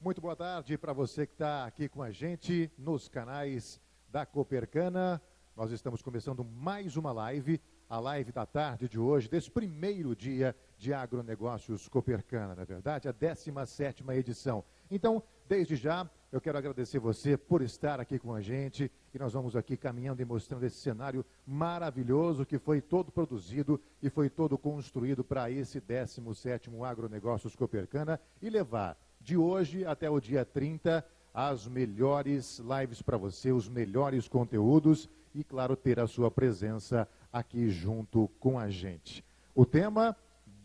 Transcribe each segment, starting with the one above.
Muito boa tarde para você que está aqui com a gente nos canais da Copercana. Nós estamos começando mais uma live, a live da tarde de hoje, desse primeiro dia de Agronegócios Copercana, na verdade, a 17ª edição. Então, desde já, eu quero agradecer você por estar aqui com a gente e nós vamos aqui caminhando e mostrando esse cenário maravilhoso que foi todo produzido e foi todo construído para esse 17º Agronegócios Copercana e levar de hoje até o dia 30 as melhores lives para você, os melhores conteúdos e, claro, ter a sua presença aqui junto com a gente. O tema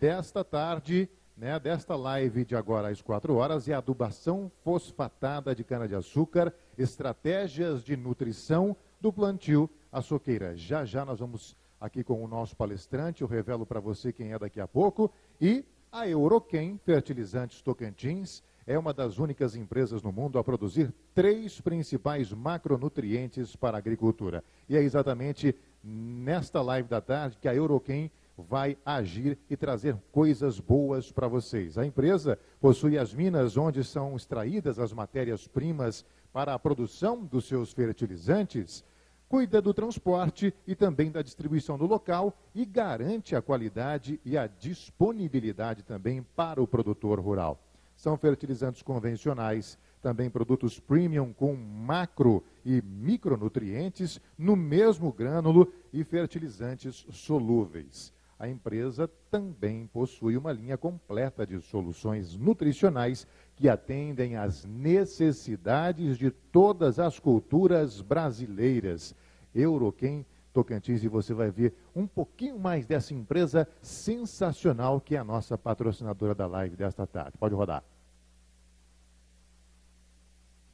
desta tarde, desta live de agora às 4 horas, é adubação fosfatada de cana-de-açúcar, estratégias de nutrição do plantio açuqueira. Já já nós vamos aqui com o nosso palestrante, eu revelo para você quem é daqui a pouco, e a Euroquem Fertilizantes Tocantins é uma das únicas empresas no mundo a produzir 3 principais macronutrientes para a agricultura. E é exatamente nesta live da tarde que a Euroquem vai agir e trazer coisas boas para vocês. A empresa possui as minas onde são extraídas as matérias-primas para a produção dos seus fertilizantes, cuida do transporte e também da distribuição no local e garante a qualidade e a disponibilidade também para o produtor rural. São fertilizantes convencionais, também produtos premium com macro e micronutrientes no mesmo grânulo e fertilizantes solúveis. A empresa também possui uma linha completa de soluções nutricionais que atendem às necessidades de todas as culturas brasileiras. Euroquem Tocantins, e você vai ver um pouquinho mais dessa empresa sensacional que é a nossa patrocinadora da live desta tarde. Pode rodar.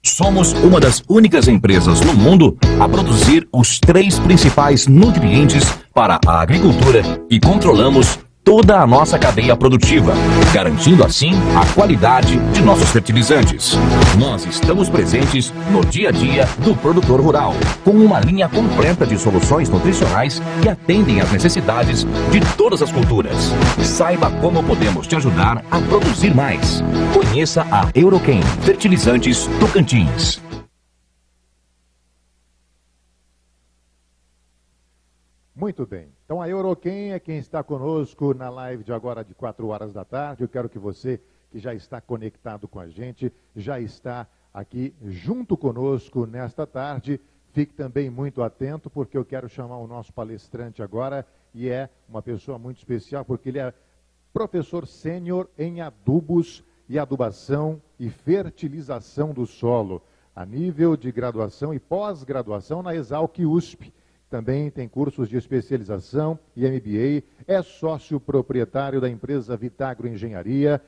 Somos uma das únicas empresas no mundo a produzir os 3 principais nutrientes para a agricultura e controlamos toda a nossa cadeia produtiva, garantindo assim a qualidade de nossos fertilizantes. Nós estamos presentes no dia a dia do produtor rural, com uma linha completa de soluções nutricionais que atendem às necessidades de todas as culturas. Saiba como podemos te ajudar a produzir mais. Conheça a Euroquem Fertilizantes Tocantins. Muito bem. Então a Euroquem é quem está conosco na live de agora de 4 horas da tarde. Eu quero que você, que já está conectado com a gente, já está aqui junto conosco nesta tarde, fique também muito atento, porque eu quero chamar o nosso palestrante agora, e é uma pessoa muito especial, porque ele é professor sênior em adubos e adubação e fertilização do solo, a nível de graduação e pós-graduação na Exalc USP. Também tem cursos de especialização e MBA, é sócio proprietário da empresa Vitagro Engenharia,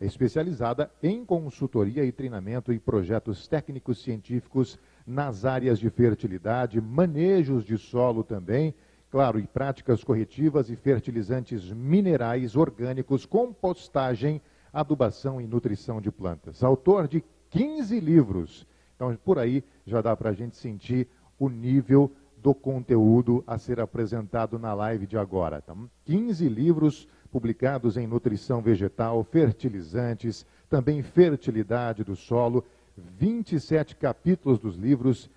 especializada em consultoria e treinamento e projetos técnicos científicos nas áreas de fertilidade, manejos de solo também, claro, e práticas corretivas e fertilizantes minerais orgânicos, compostagem, adubação e nutrição de plantas. Autor de 15 livros. Então, por aí já dá para a gente sentir o nível do conteúdo a ser apresentado na live de agora. Então, 15 livros publicados em nutrição vegetal, fertilizantes, também fertilidade do solo, 27 capítulos dos livros,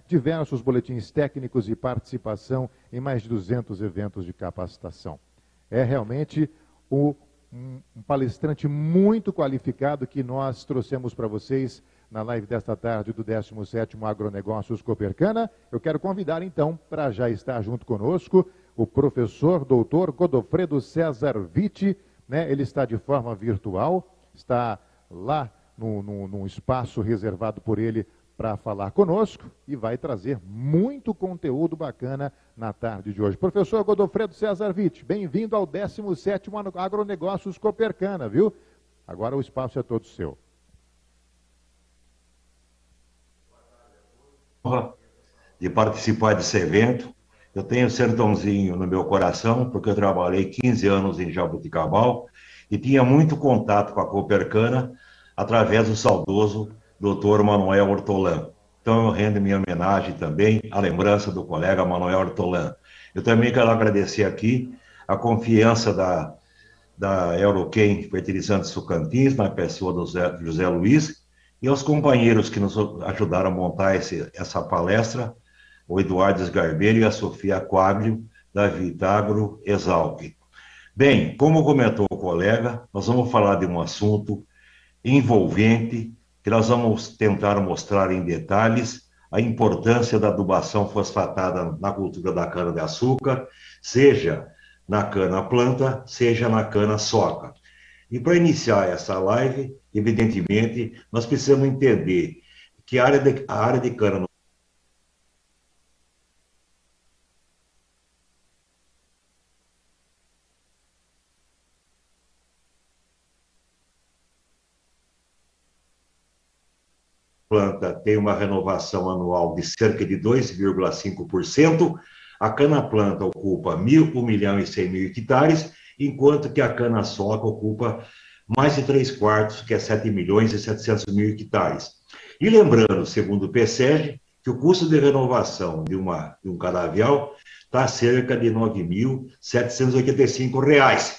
diversos boletins técnicos e participação em mais de 200 eventos de capacitação. É realmente um palestrante muito qualificado que nós trouxemos para vocês na live desta tarde do 17º Agronegócios Copercana. Eu quero convidar, então, para já estar junto conosco, o professor doutor Godofredo César Vitti, ele está de forma virtual, está lá num espaço reservado por ele para falar conosco e vai trazer muito conteúdo bacana na tarde de hoje. Professor Godofredo César Vitti, bem-vindo ao 17º Agronegócios Copercana, viu? Agora o espaço é todo seu. De participar desse evento. Eu tenho Sertãozinho no meu coração, porque eu trabalhei 15 anos em Jaboticabal e tinha muito contato com a Copercana através do saudoso Dr. Manuel Hortolã. Então eu rendo minha homenagem também à lembrança do colega Manuel Hortolã. Eu também quero agradecer aqui a confiança da Euroquem Fertilizantes Tocantins, na pessoa do José Luiz, E aos companheiros que nos ajudaram a montar essa palestra, o Eduardo Sgarbeiro e a Sofia Quaglio, da Vitagro Exalc. Bem, como comentou o colega, nós vamos falar de um assunto envolvente, que nós vamos tentar mostrar em detalhes a importância da adubação fosfatada na cultura da cana-de-açúcar, seja na cana-planta, seja na cana-soca. E para iniciar essa live, evidentemente, nós precisamos entender que a área de cana planta tem uma renovação anual de cerca de 2,5%, a cana-planta ocupa 1.100.000 hectares, enquanto que a cana-soca ocupa mais de 3/4, que é 7.700.000 hectares. E lembrando, segundo o PSEG, que o custo de renovação de um canavial está cerca de R$ 9.785.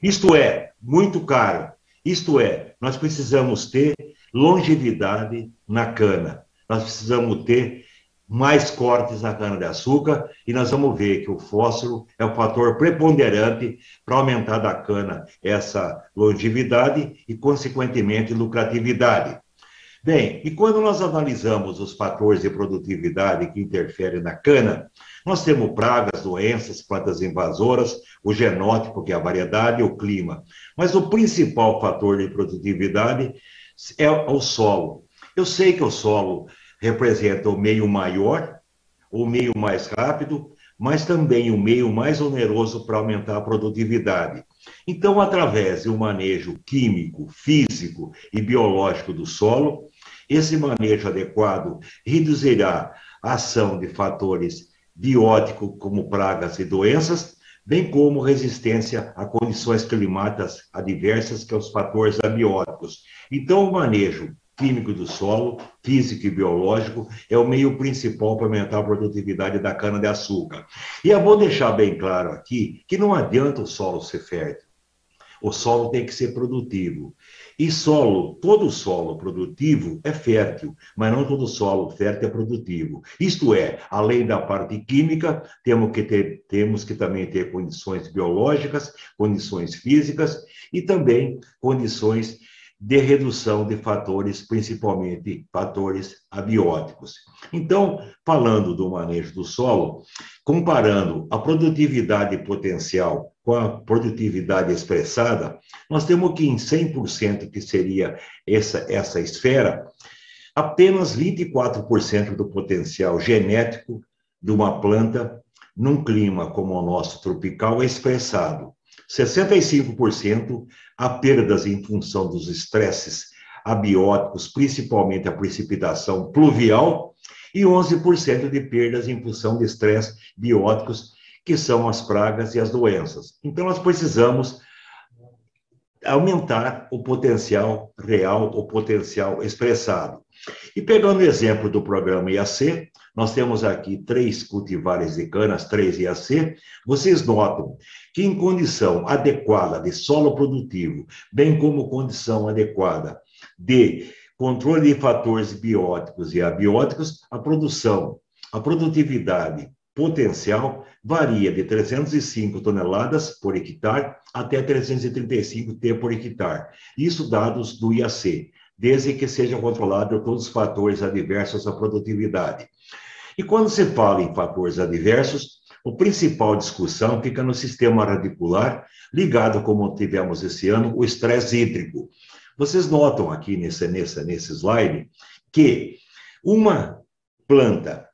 Isto é, muito caro. Isto é, nós precisamos ter longevidade na cana. Nós precisamos ter mais cortes na cana-de-açúcar e nós vamos ver que o fósforo é o fator preponderante para aumentar da cana essa longevidade e, consequentemente, lucratividade. Bem, e quando nós analisamos os fatores de produtividade que interferem na cana, nós temos pragas, doenças, plantas invasoras, o genótipo, que é a variedade, e o clima. Mas o principal fator de produtividade é o solo. Eu sei que o solo representa o meio maior, o meio mais rápido, mas também o meio mais oneroso para aumentar a produtividade. Então, através de um manejo químico, físico e biológico do solo, esse manejo adequado reduzirá a ação de fatores bióticos, como pragas e doenças, bem como resistência a condições climáticas adversas, que são os fatores abióticos. Então, o manejo químico do solo, físico e biológico, é o meio principal para aumentar a produtividade da cana-de-açúcar. E eu vou deixar bem claro aqui que não adianta o solo ser fértil. O solo tem que ser produtivo. E todo solo produtivo é fértil, mas não todo solo fértil é produtivo. Isto é, além da parte química, temos que também ter condições biológicas, condições físicas e também condições de redução de fatores, principalmente fatores abióticos. Então, falando do manejo do solo, comparando a produtividade potencial com a produtividade expressada, nós temos que em 100%, que seria essa esfera, apenas 24% do potencial genético de uma planta num clima como o nosso tropical é expressado. 65% há perdas em função dos estresses abióticos, principalmente a precipitação pluvial, e 11% de perdas em função de estresses bióticos, que são as pragas e as doenças. Então, nós precisamos aumentar o potencial real, o potencial expressado. E pegando o exemplo do programa IAC, nós temos aqui 3 cultivares de canas, 3 IAC. Vocês notam que em condição adequada de solo produtivo, bem como condição adequada de controle de fatores bióticos e abióticos, a produtividade potencial varia de 305 toneladas por hectare até 335 T por hectare. Isso dados do IAC, desde que sejam controlados todos os fatores adversos à produtividade. E quando se fala em fatores adversos, a principal discussão fica no sistema radicular, ligado, como tivemos esse ano, o estresse hídrico. Vocês notam aqui nesse slide que uma planta,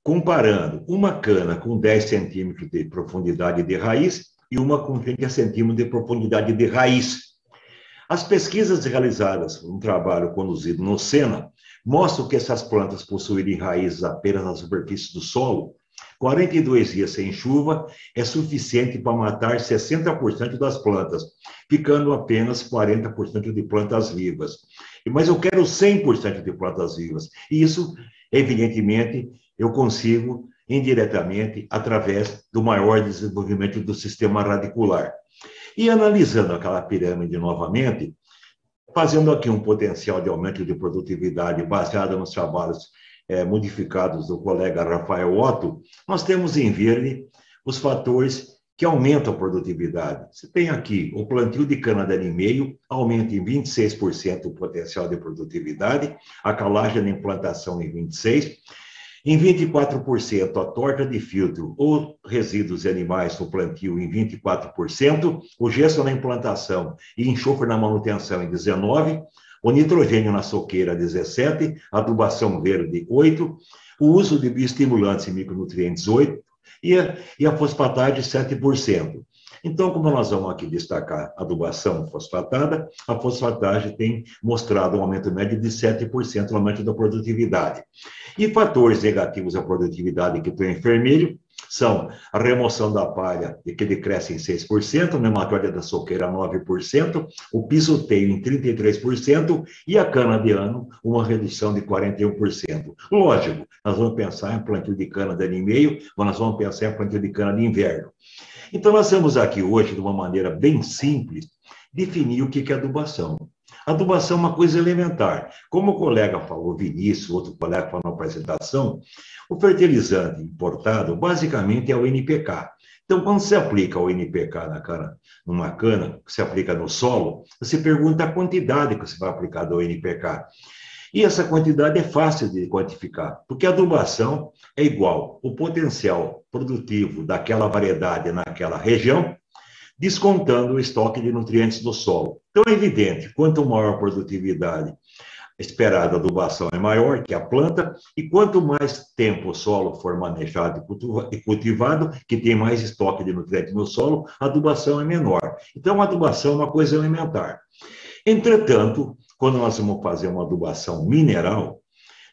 comparando uma cana com 10 centímetros de profundidade de raiz e uma com 30 centímetros de profundidade de raiz. As pesquisas realizadas, um trabalho conduzido no SENA, mostram que essas plantas possuírem raízes apenas na superfície do solo, 42 dias sem chuva é suficiente para matar 60% das plantas, ficando apenas 40% de plantas vivas. Mas eu quero 100% de plantas vivas. E isso, evidentemente, eu consigo indiretamente através do maior desenvolvimento do sistema radicular. E analisando aquela pirâmide novamente, fazendo aqui um potencial de aumento de produtividade baseado nos trabalhos modificados do colega Rafael Otto, nós temos em verde os fatores que aumentam a produtividade. Você tem aqui o plantio de cana-de-meio, aumenta em 26% o potencial de produtividade, a calagem da implantação em 26%, em 24% a torta de filtro ou resíduos de animais no plantio em 24%, o gesso na implantação e enxofre na manutenção em 19%, o nitrogênio na soqueira 17%, a adubação verde 8%, o uso de bioestimulantes e micronutrientes 8%, e a fosfatagem 7%. Então, como nós vamos aqui destacar a adubação fosfatada, a fosfatagem tem mostrado um aumento médio de 7% no aumento da produtividade. E fatores negativos à produtividade que estão em vermelho são a remoção da palha, que decresce em 6%, a nematóide da soqueira 9%, o pisoteio em 33% e a cana de ano, uma redução de 41%. Lógico, nós vamos pensar em plantio de cana de ano e meio, mas nós vamos pensar em plantio de cana de inverno. Então, nós vamos aqui hoje, de uma maneira bem simples, definir o que é adubação. Adubação é uma coisa elementar. Como o colega falou, Vinícius, outro colega falou na apresentação, o fertilizante importado, basicamente, é o NPK. Então, quando você aplica o NPK numa cana, você aplica no solo, você pergunta a quantidade que você vai aplicar do NPK. E essa quantidade é fácil de quantificar, porque a adubação é igual o potencial produtivo daquela variedade naquela região, descontando o estoque de nutrientes do solo. Então, é evidente, quanto maior a produtividade esperada, a adubação é maior que a planta, e quanto mais tempo o solo for manejado e cultivado, que tem mais estoque de nutrientes no solo, a adubação é menor. Então, a adubação é uma coisa elementar. Entretanto, quando nós vamos fazer uma adubação mineral,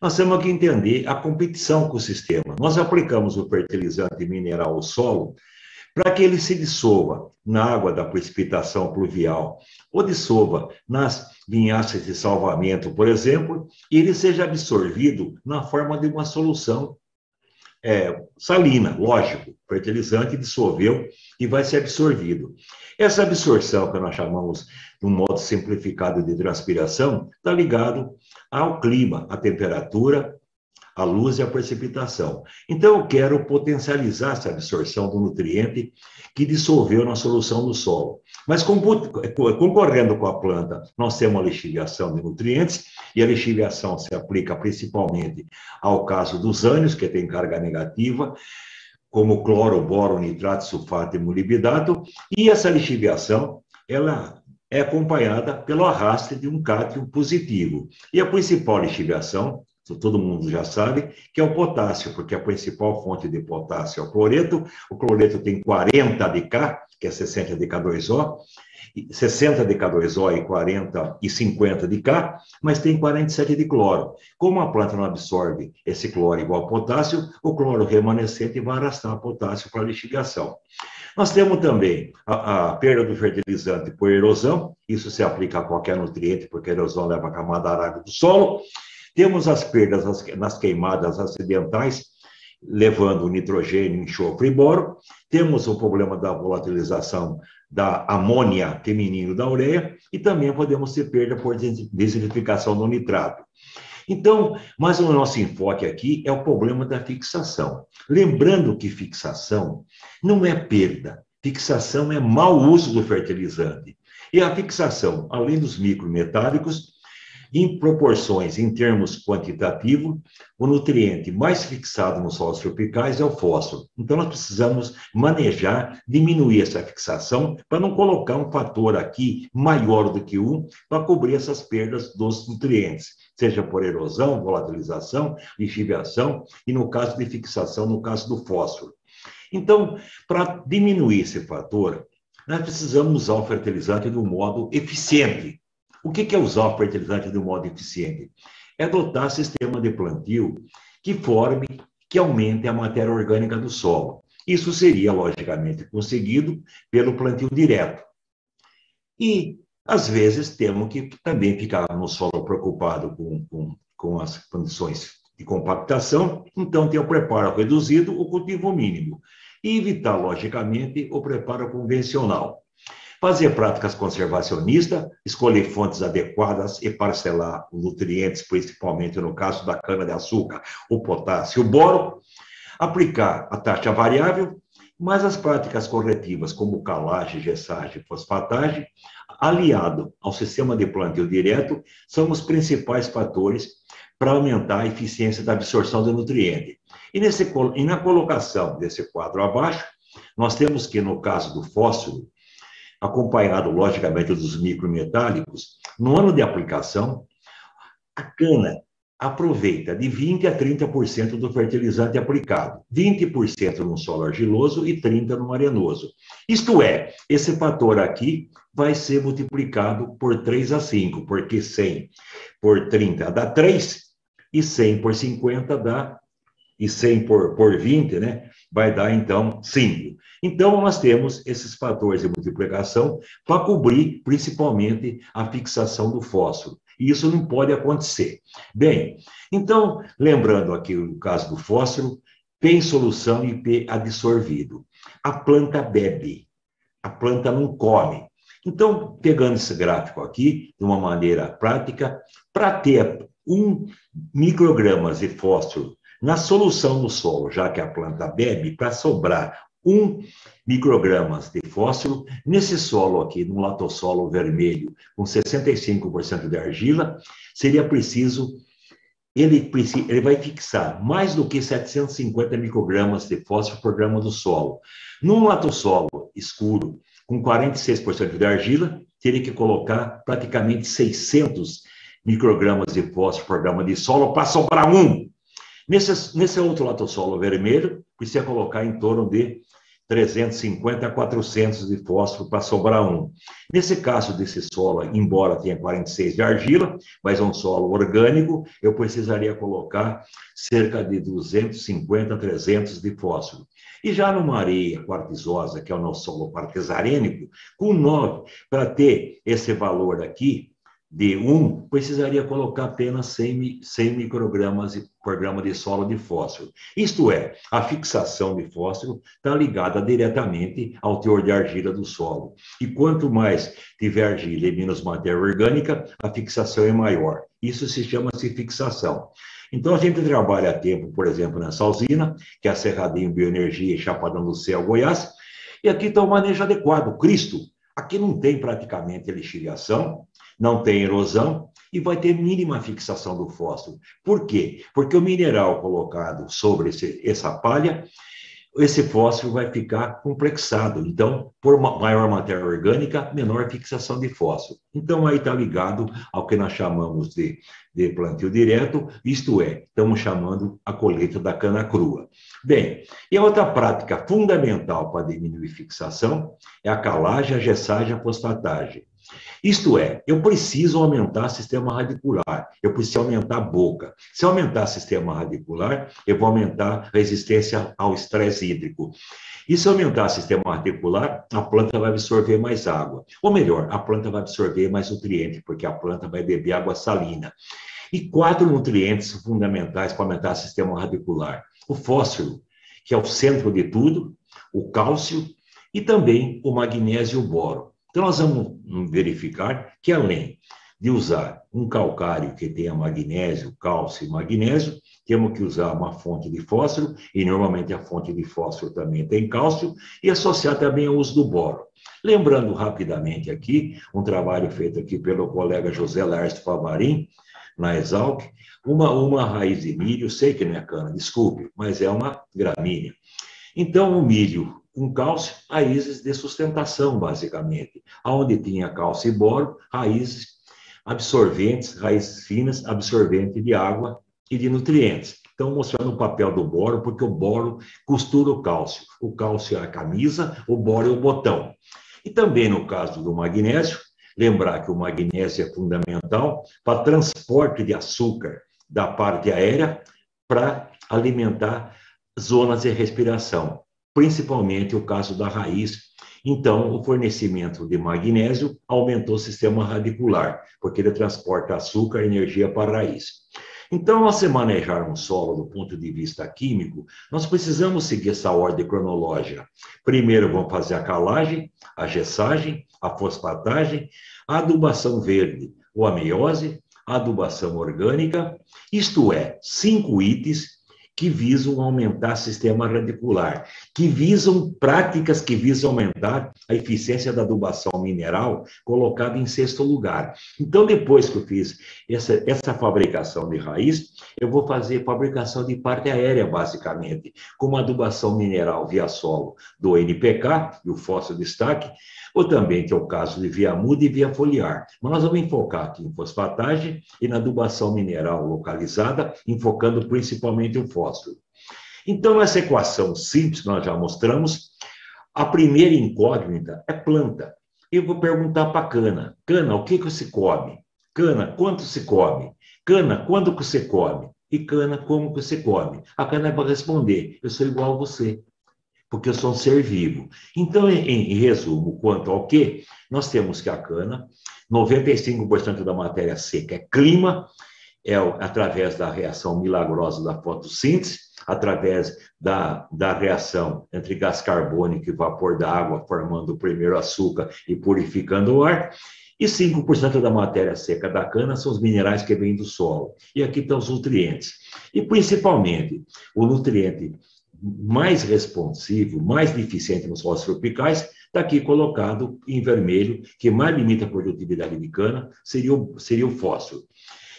nós temos que entender a competição com o sistema. Nós aplicamos o fertilizante mineral ao solo para que ele se dissolva na água da precipitação pluvial ou dissolva nas vinhaças de salvamento, por exemplo, e ele seja absorvido na forma de uma solução salina, lógico, o fertilizante dissolveu e vai ser absorvido. Essa absorção, que nós chamamos de um modo simplificado de transpiração, está ligado ao clima, à temperatura, à luz e à precipitação. Então, eu quero potencializar essa absorção do nutriente que dissolveu na solução do solo. Mas, concorrendo com a planta, nós temos a lixiviação de nutrientes, e a lixiviação se aplica principalmente ao caso dos ânions, que tem carga negativa, como cloro, boro, nitrato, sulfato e molibdato, e essa lixiviação, ela é acompanhada pelo arraste de um cátion positivo. E a principal lixiviação, todo mundo já sabe, que é o potássio, porque a principal fonte de potássio é o cloreto. O cloreto tem 40 de K, que é 60 de K2O, 60 de K2O e 40 e 50 de K, mas tem 47 de cloro. Como a planta não absorve esse cloro igual ao potássio, o cloro remanescente vai arrastar o potássio para a lixiviação. Nós temos também a perda do fertilizante por erosão, isso se aplica a qualquer nutriente, porque a erosão leva a camada arábica do solo. Temos as perdas nas queimadas acidentais, levando nitrogênio, enxofre e boro. Temos o problema da volatilização da amônia feminino da ureia, e também podemos ter perda por desertificação do nitrato. Então, mas o nosso enfoque aqui é o problema da fixação. Lembrando que fixação não é perda, fixação é mau uso do fertilizante. E a fixação, além dos micrometálicos, em proporções, em termos quantitativos, o nutriente mais fixado nos solos tropicais é o fósforo. Então, nós precisamos manejar, diminuir essa fixação, para não colocar um fator aqui maior do que um, para cobrir essas perdas dos nutrientes, seja por erosão, volatilização, lixiviação, e no caso de fixação, no caso do fósforo. Então, para diminuir esse fator, nós precisamos usar o fertilizante de um modo eficiente. O que é usar o fertilizante de um modo eficiente? É adotar sistema de plantio que aumente a matéria orgânica do solo. Isso seria, logicamente, conseguido pelo plantio direto. E, às vezes, temos que também ficar no solo preocupado com as condições de compactação, então tem o preparo reduzido, o cultivo mínimo. E evitar, logicamente, o preparo convencional. Fazer práticas conservacionistas, escolher fontes adequadas e parcelar os nutrientes, principalmente no caso da cana-de-açúcar, o potássio e o boro. Aplicar a taxa variável, mas as práticas corretivas, como calagem, gessagem e fosfatagem, aliado ao sistema de plantio direto, são os principais fatores para aumentar a eficiência da absorção do nutriente. E na colocação desse quadro abaixo, nós temos que, no caso do fósforo, acompanhado, logicamente, dos micrometálicos, no ano de aplicação, a cana aproveita de 20% a 30% do fertilizante aplicado, 20% no solo argiloso e 30% no arenoso. Isto é, esse fator aqui vai ser multiplicado por 3 a 5, porque 100 por 30 dá 3, e 100 por 50 dá, e 100 por 20, né, vai dar, então, 5. Então, nós temos esses fatores de multiplicação para cobrir, principalmente, a fixação do fósforo. E isso não pode acontecer. Bem, então, lembrando aqui o caso do fósforo, P em solução e P adsorvido. A planta bebe, a planta não come. Então, pegando esse gráfico aqui, de uma maneira prática, para ter 1 microgramas de fósforo na solução do solo, já que a planta bebe, para sobrar 1 microgramas de fósforo, nesse solo aqui, no latossolo vermelho, com 65% de argila, seria preciso, ele vai fixar mais do que 750 microgramas de fósforo por grama do solo. Num latossolo escuro, com 46% de argila, teria que colocar praticamente 600 microgramas de fósforo por grama de solo para sobrar 1. Nesse outro latossolo vermelho, precisa colocar em torno de 350 a 400 de fósforo para sobrar 1. Nesse caso desse solo, embora tenha 46 de argila, mas é um solo orgânico, eu precisaria colocar cerca de 250 a 300 de fósforo. E já numa areia quartzosa, que é o nosso solo quartzarênico, com 9, para ter esse valor aqui, de 1, precisaria colocar apenas 100 microgramas por grama de solo de fósforo. Isto é, a fixação de fósforo está ligada diretamente ao teor de argila do solo. E quanto mais tiver argila e menos matéria orgânica, a fixação é maior. Isso se chama-se fixação. Então, a gente trabalha a tempo, por exemplo, nessa usina, que é a Cerradinho Bioenergia e Chapadão do Céu, Goiás, e aqui está o manejo adequado, Cristo. Aqui não tem praticamente lixiviação, não tem erosão e vai ter mínima fixação do fósforo. Por quê? Porque o mineral colocado sobre essa palha, esse fósforo vai ficar complexado. Então, por maior matéria orgânica, menor fixação de fósforo. Então, aí está ligado ao que nós chamamos de plantio direto, isto é, estamos chamando a colheita da cana crua. Bem, e a outra prática fundamental para diminuir fixação é a calagem, a gessagem e a fosfatagem. Isto é, eu preciso aumentar o sistema radicular, eu preciso aumentar a boca. Se aumentar o sistema radicular, eu vou aumentar a resistência ao estresse hídrico. E se aumentar o sistema radicular, a planta vai absorver mais água. Ou melhor, a planta vai absorver mais nutrientes, porque a planta vai beber água salina. E 4 nutrientes fundamentais para aumentar o sistema radicular. O fósforo, que é o centro de tudo, o cálcio e também o magnésio e o boro. Então, nós vamos verificar que, além de usar um calcário que tenha magnésio, cálcio e magnésio, temos que usar uma fonte de fósforo, e normalmente a fonte de fósforo também tem cálcio, e associar também ao uso do boro. Lembrando rapidamente aqui, um trabalho feito aqui pelo colega José Laércio Favarin, na Exalc, uma raiz de milho, sei que não é cana, desculpe, mas é uma gramínea. Então, o milho com cálcio, raízes de sustentação, basicamente. Onde tinha cálcio e boro, raízes absorventes, raízes finas, absorventes de água e de nutrientes. Então, mostrando o papel do boro, porque o boro costura o cálcio. O cálcio é a camisa, o boro é o botão. E também no caso do magnésio, lembrar que o magnésio é fundamental para transporte de açúcar da parte aérea para alimentar zonas de respiração, principalmente o caso da raiz. Então, o fornecimento de magnésio aumentou o sistema radicular, porque ele transporta açúcar e energia para a raiz. Então, ao se manejar um solo do ponto de vista químico, nós precisamos seguir essa ordem cronológica. Primeiro, vamos fazer a calagem, a gessagem, a fosfatagem, a adubação verde, ou a meiose, a adubação orgânica, isto é, 5 itens que visam aumentar o sistema radicular, que visam práticas que visam aumentar a eficiência da adubação mineral, colocada em 6º lugar. Então, depois que eu fiz essa fabricação de raiz, eu vou fazer fabricação de parte aérea, basicamente, como adubação mineral via solo do NPK, e o fósforo destaque, ou também, que é o caso de via muda e via foliar. Mas nós vamos enfocar aqui em fosfatagem e na adubação mineral localizada, enfocando principalmente o fósforo. Então, essa equação simples que nós já mostramos, a primeira incógnita é planta. Eu vou perguntar para a cana. Cana, o que se come? Cana, quanto se come? Cana, quando que você come? E cana, como que você come? A cana vai responder, eu sou igual a você, porque eu sou um ser vivo. Então, em resumo, quanto ao que, nós temos que a cana, 95% da matéria seca é clima, através da reação milagrosa da fotossíntese, através da reação entre gás carbônico e vapor da água, formando o primeiro açúcar e purificando o ar, e 5% da matéria seca da cana são os minerais que vêm do solo. E aqui estão os nutrientes. E, principalmente, o nutriente mais responsivo, mais deficiente nos solos tropicais, está aqui colocado em vermelho, que mais limita a produtividade de cana, seria o fósforo.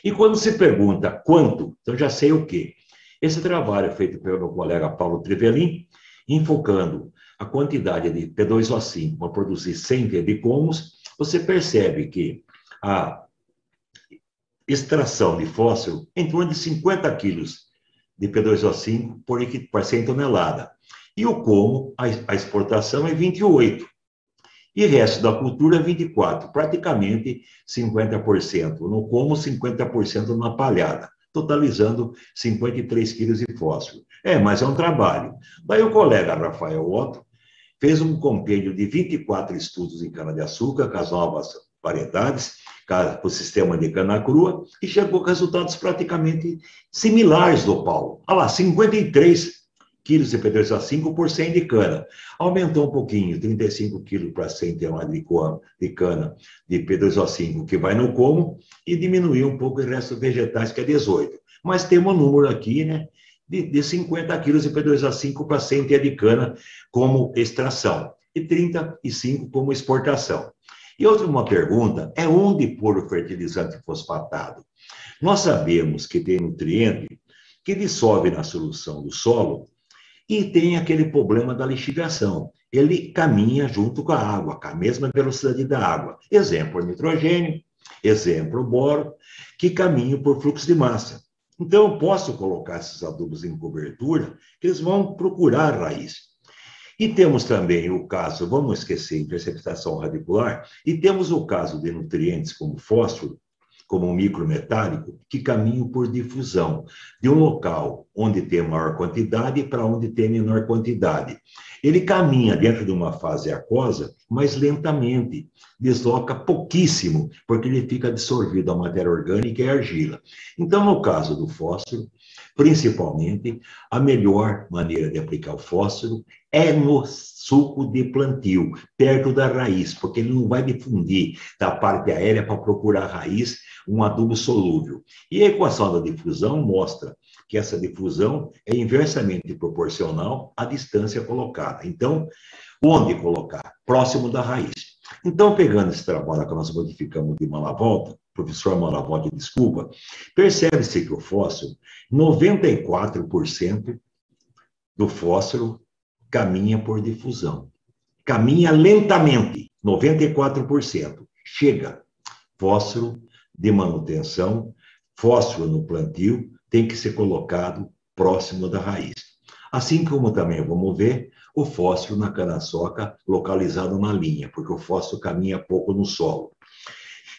E quando se pergunta quanto, então já sei o quê. Esse trabalho é feito pelo meu colega Paulo Trevelin, enfocando a quantidade de P2O5 para produzir 100 vedicomos, você percebe que a extração de fósforo em torno de 50 quilos de P2O5 por 100 tonelada. E o como, a exportação é 28. E o resto da cultura é 24, praticamente 50%. No como, 50% na palhada, totalizando 53 quilos de fósforo. Mas é um trabalho. Daí o colega Rafael Otto fez um compêndio de 24 estudos em cana-de-açúcar, com as novas variedades, com o sistema de cana crua, e chegou a resultados praticamente similares do Paulo. Olha lá, 53 quilos de P2O5 por 100 de cana. Aumentou um pouquinho, 35 quilos para 100 de cana de P2O5, que vai no como, e diminuiu um pouco o resto vegetais, que é 18. Mas temos um número aqui, né, de 50 quilos de P2O5 para 100 de cana como extração, e 35 como exportação. E outra uma pergunta é onde pôr o fertilizante fosfatado? Nós sabemos que tem nutriente que dissolve na solução do solo e tem aquele problema da lixiviação. Ele caminha junto com a água, com a mesma velocidade da água. Exemplo, o nitrogênio, exemplo, o boro, que caminham por fluxo de massa. Então, eu posso colocar esses adubos em cobertura, que eles vão procurar a raiz. E temos também o caso, vamos esquecer, de precipitação radicular, e temos o caso de nutrientes como fósforo, como o micrometálico, que caminham por difusão, de um local onde tem maior quantidade para onde tem menor quantidade. Ele caminha dentro de uma fase aquosa, mas lentamente, desloca pouquíssimo, porque ele fica absorvido a matéria orgânica e a argila. Então, no caso do fósforo, principalmente, a melhor maneira de aplicar o fósforo é no suco de plantio, perto da raiz, porque ele não vai difundir da parte aérea para procurar a raiz um adubo solúvel. E a equação da difusão mostra que essa difusão é inversamente proporcional à distância colocada. Então, onde colocar? Próximo da raiz. Então, pegando esse trabalho que nós modificamos de Malavolta, professor Malavolta, desculpa, percebe-se que o fósforo, 94% do fósforo caminha por difusão. Caminha lentamente, 94%. Chega. Fósforo de manutenção, fósforo no plantio, tem que ser colocado próximo da raiz. Assim como também vamos ver o fósforo na cana-soca localizado na linha, porque o fósforo caminha pouco no solo.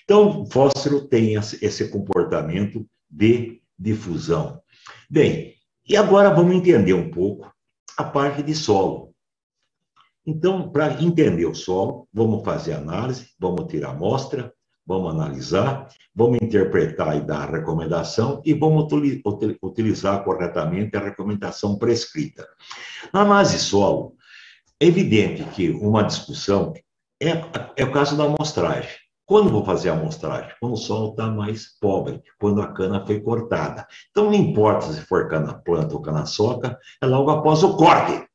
Então, o fósforo tem esse comportamento de difusão. Bem, e agora vamos entender um pouco a parte de solo. Então, para entender o solo, vamos fazer análise, vamos tirar amostra, vamos analisar, vamos interpretar e dar a recomendação e vamos utilizar corretamente a recomendação prescrita. Na análise solo, é evidente que uma discussão é o caso da amostragem. Quando vou fazer a amostragem? Quando o solo está mais pobre, quando a cana foi cortada. Então, não importa se for cana-planta ou cana-soca, é logo após o corte.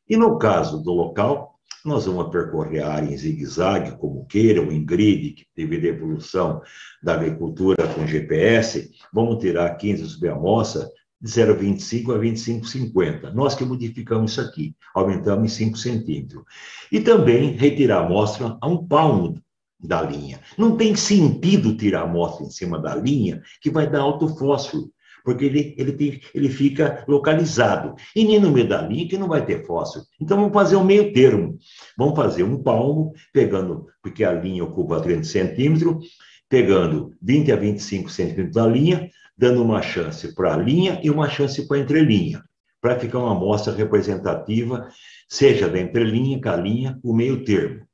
E no caso do local, nós vamos percorrer a área em zigue-zague, como queira, ou em grid, que devido à evolução da agricultura com GPS, vamos tirar 15 subamostra de 0,25 a 25,50. Nós que modificamos isso aqui, aumentamos em 5 centímetros. E também retirar a amostra a 1 palmo da linha. Não tem sentido tirar a amostra em cima da linha, que vai dar alto fósforo, porque ele fica localizado. E nem no meio da linha que não vai ter fósforo. Então, vamos fazer um meio termo. Vamos fazer 1 palmo, pegando, porque a linha ocupa 30 centímetros, pegando 20 a 25 centímetros da linha, dando uma chance para a linha e uma chance para a entrelinha, para ficar uma amostra representativa, seja da entrelinha, com a linha, o meio termo.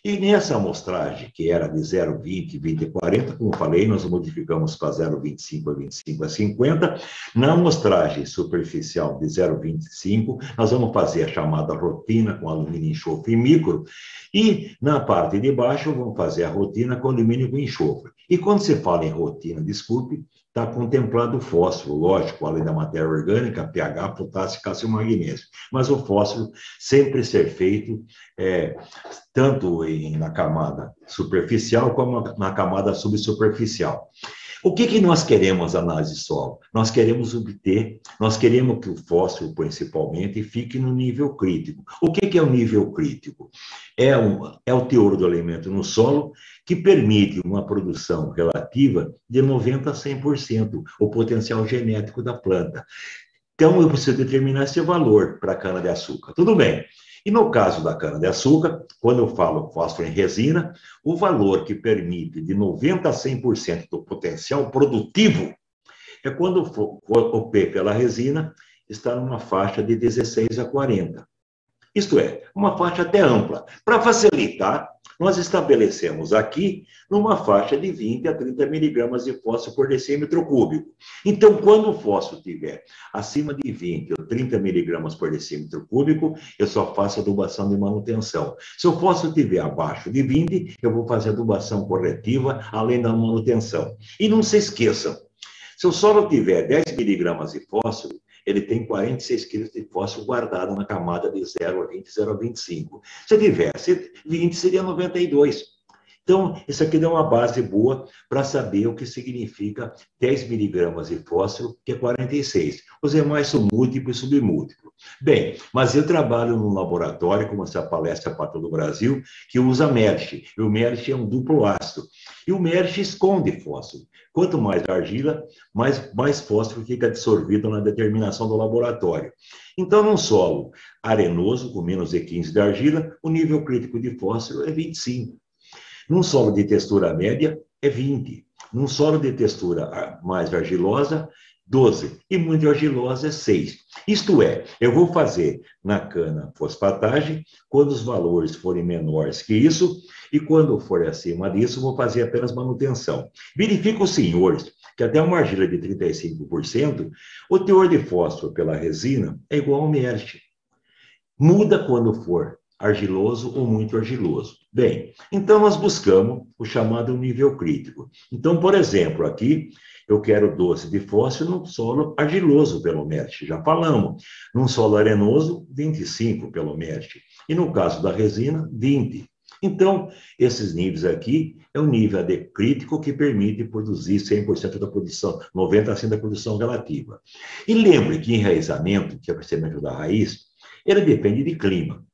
E nessa amostragem, que era de 0,20, 20 e 40, como falei, nós modificamos para 0,25 a 25 a 50. Na amostragem superficial de 0,25, nós vamos fazer a chamada rotina com alumínio, enxofre e micro. E na parte de baixo, vamos fazer a rotina com alumínio com enxofre. E quando você fala em rotina, desculpe, está contemplado o fósforo, lógico, além da matéria orgânica, pH, potássio, cálcio e magnésio. Mas o fósforo sempre ser feito tanto na camada superficial como na camada subsuperficial. O que nós queremos análise solo? Nós queremos que o fósforo, principalmente, fique no nível crítico. O que é o nível crítico? É o teor do elemento no solo que permite uma produção relativa de 90% a 100%, o potencial genético da planta. Então, eu preciso determinar esse valor para a cana-de-açúcar. Tudo bem. E no caso da cana-de-açúcar, quando eu falo fósforo em resina, o valor que permite de 90% a 100% do potencial produtivo é quando o P pela resina está numa faixa de 16 a 40. Isto é, uma faixa até ampla. Para facilitar, nós estabelecemos aqui numa faixa de 20 a 30 miligramas de fósforo por decímetro cúbico. Então, quando o fósforo estiver acima de 20 ou 30 miligramas por decímetro cúbico, eu só faço adubação de manutenção. Se o fósforo estiver abaixo de 20, eu vou fazer adubação corretiva, além da manutenção. E não se esqueçam, se o solo tiver 10 miligramas de fósforo, ele tem 46 quilos de fósforo guardado na camada de 0 a 20, 0 a 25. Se tivesse 20, seria 92. Então, isso aqui dá uma base boa para saber o que significa 10 miligramas de fósforo, que é 46. Os demais são múltiplo e submúltiplo. Bem, mas eu trabalho num laboratório, como essa palestra para todo o Brasil, que usa MERSH. E o MERSH é um duplo ácido. E o MERSH esconde fósforo. Quanto mais argila, mais fósforo fica absorvido na determinação do laboratório. Então, num solo arenoso, com menos de 15 de argila, o nível crítico de fósforo é 25. Num solo de textura média, é 20. Num solo de textura mais argilosa, 12. E muito argilosa, é 6. Isto é, eu vou fazer na cana fosfatagem quando os valores forem menores que isso, e quando for acima disso, vou fazer apenas manutenção. Verifica os senhores que até uma argila de 35%, o teor de fósforo pela resina é igual ao MERSH. Muda quando for argiloso ou muito argiloso. Bem, então nós buscamos o chamado nível crítico. Então, por exemplo, aqui eu quero 12 de fósforo num solo argiloso pelo MERSH, já falamos. Num solo arenoso, 25 pelo MERSH. E no caso da resina, 20. Então, esses níveis aqui é o nível AD crítico que permite produzir 100% da produção, 90% da produção relativa. E lembre que enraizamento, que é o crescimento da raiz, ele depende de clima.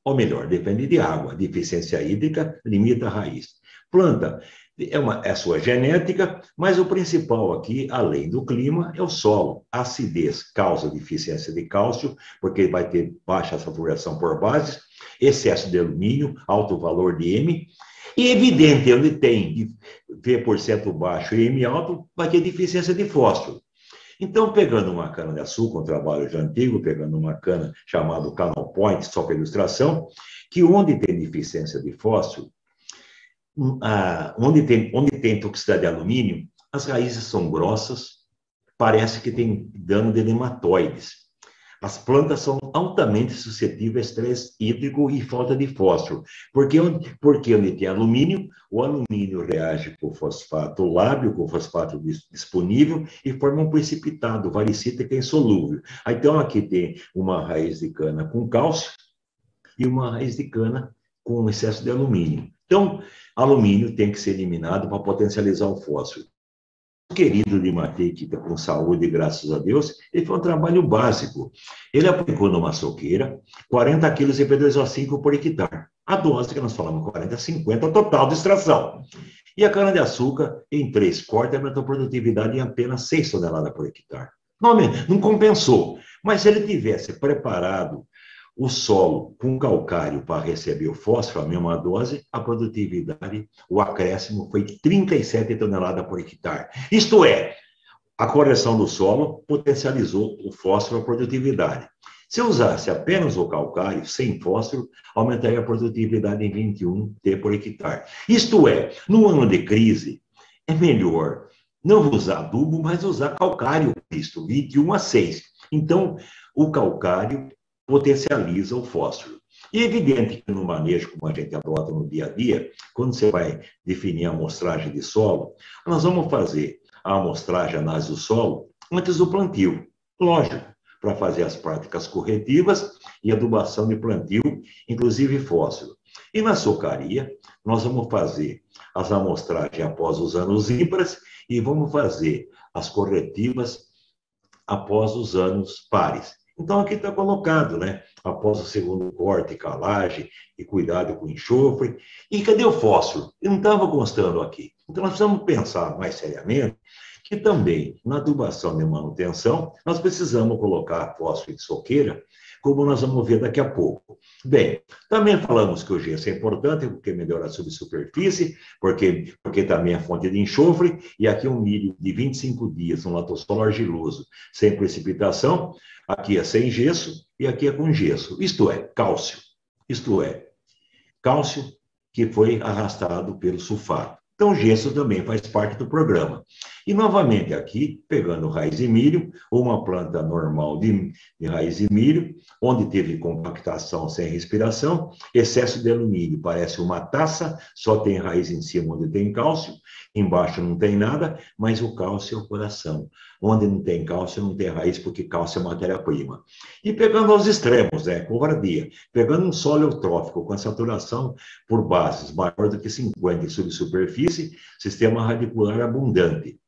Ou melhor, depende de água. Deficiência hídrica limita a raiz. Planta é a sua genética, mas o principal aqui, além do clima, é o solo. A acidez causa deficiência de cálcio, porque vai ter baixa saturação por bases, excesso de alumínio, alto valor de M. E evidente, onde tem V% baixo e M alto, vai ter deficiência de fósforo. Então, pegando uma cana-de-açúcar, um trabalho já antigo, pegando uma cana chamada Canal Point, só para ilustração, que onde tem deficiência de fósforo, onde tem toxicidade de alumínio, as raízes são grossas, parece que tem dano de nematóides. As plantas são altamente suscetíveis a estresse hídrico e falta de fósforo. Porque onde tem alumínio, o alumínio reage com o fosfato lábil, com o fosfato disponível, e forma um precipitado, varicita, que é insolúvel. Então, aqui tem uma raiz de cana com cálcio e uma raiz de cana com excesso de alumínio. Então, alumínio tem que ser eliminado para potencializar o fósforo. O querido Limatei, que está com saúde, graças a Deus, ele foi um trabalho básico. Ele aplicou numa soqueira 40 quilos de P2O5 por hectare. A dose que nós falamos, 40 a 50, total de extração. E a cana-de-açúcar, em 3 cortes, aumentou a produtividade em apenas 6 toneladas por hectare. Não compensou. Mas se ele tivesse preparado o solo com calcário para receber o fósforo, a mesma dose, a produtividade, o acréscimo foi 37 toneladas por hectare. Isto é, a correção do solo potencializou o fósforo, a produtividade. Se eu usasse apenas o calcário, sem fósforo, aumentaria a produtividade em 21 T por hectare. Isto é, no ano de crise, é melhor não usar adubo, mas usar calcário, isto, 21 a 6. Então, o calcário potencializa o fósforo. E é evidente que no manejo, como a gente adota no dia a dia, quando você vai definir a amostragem de solo, nós vamos fazer a amostragem, a análise do solo, antes do plantio. Lógico, para fazer as práticas corretivas e adubação de plantio, inclusive fósforo. E na socaria, nós vamos fazer as amostragens após os anos ímpares e vamos fazer as corretivas após os anos pares. Então, aqui está colocado, né? Após o segundo corte, calagem e cuidado com enxofre. E cadê o fósforo? Ele não estava constando aqui. Então, nós precisamos pensar mais seriamente que também, na adubação de manutenção, nós precisamos colocar fósforo de soqueira, como nós vamos ver daqui a pouco. Bem, também falamos que o gesso é importante, porque melhora a subsuperfície, porque também é fonte de enxofre, e aqui um milho de 25 dias, um latossolo argiloso, sem precipitação, aqui é sem gesso e aqui é com gesso. Isto é, cálcio. Isto é, cálcio que foi arrastado pelo sulfato. Então, o gesso também faz parte do programa. E, novamente, aqui, pegando raiz de milho, ou uma planta normal de raiz de milho, onde teve compactação sem respiração, excesso de alumínio, parece uma taça, só tem raiz em cima onde tem cálcio, embaixo não tem nada, mas o cálcio é o coração. Onde não tem cálcio, não tem raiz, porque cálcio é matéria-prima. E pegando aos extremos, covardia, pegando um solo eutrófico com a saturação por bases maior do que 50 em subsuperfície, sistema radicular abundante.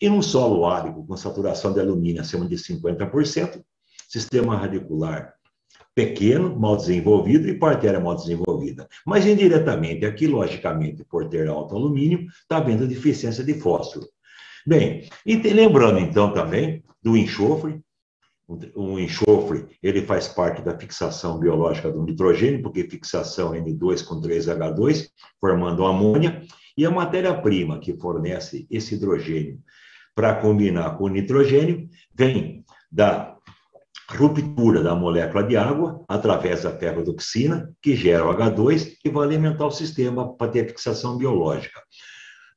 E num solo árido com saturação de alumínio acima de 50%, sistema radicular pequeno, mal desenvolvido, e parteira mal desenvolvida. Mas indiretamente, aqui, logicamente, por ter alto alumínio, está havendo deficiência de fósforo. Bem, e lembrando então também do enxofre. O enxofre, ele faz parte da fixação biológica do nitrogênio, porque fixação N2 com 3H2, formando amônia, e a matéria-prima que fornece esse hidrogênio para combinar com o nitrogênio vem da ruptura da molécula de água através da ferrodoxina, que gera o H2 e vai alimentar o sistema para ter fixação biológica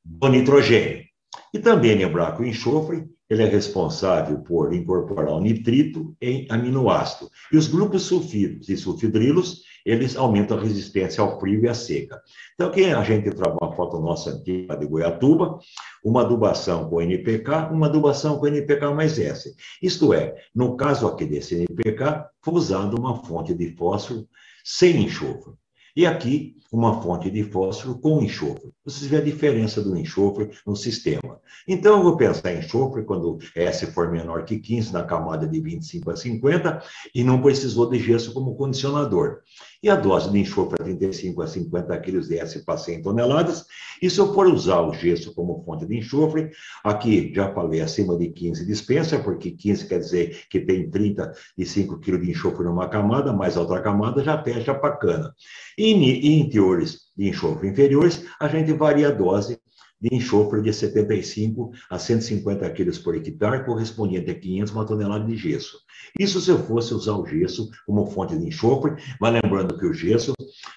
do nitrogênio. E também lembrar que o enxofre, ele é responsável por incorporar o nitrito em aminoácido. E os grupos sulfídricos e sulfidrilos, eles aumentam a resistência ao frio e à seca. Então, aqui a gente trabalha uma foto nossa antiga de Goiatuba, uma adubação com NPK, uma adubação com NPK mais S. Isto é, no caso aqui desse NPK, foi usada uma fonte de fósforo sem enxofre. E aqui, uma fonte de fósforo com enxofre. Vocês veem a diferença do enxofre no sistema. Então, eu vou pensar em enxofre quando S for menor que 15, na camada de 25 a 50, e não precisou de gesso como condicionador. E a dose de enxofre é 35 a 50 quilos de S para 100 toneladas. E se eu for usar o gesso como fonte de enxofre, aqui já falei, acima de 15 dispensa, porque 15 quer dizer que tem 35 quilos de enxofre numa camada, mais a outra camada já fecha para cana. E em teores de enxofre inferiores, a gente varia a dose de enxofre de 75 a 150 quilos por hectare, correspondente a 500 uma tonelada de gesso. Isso se eu fosse usar o gesso como fonte de enxofre, mas lembrando que o gesso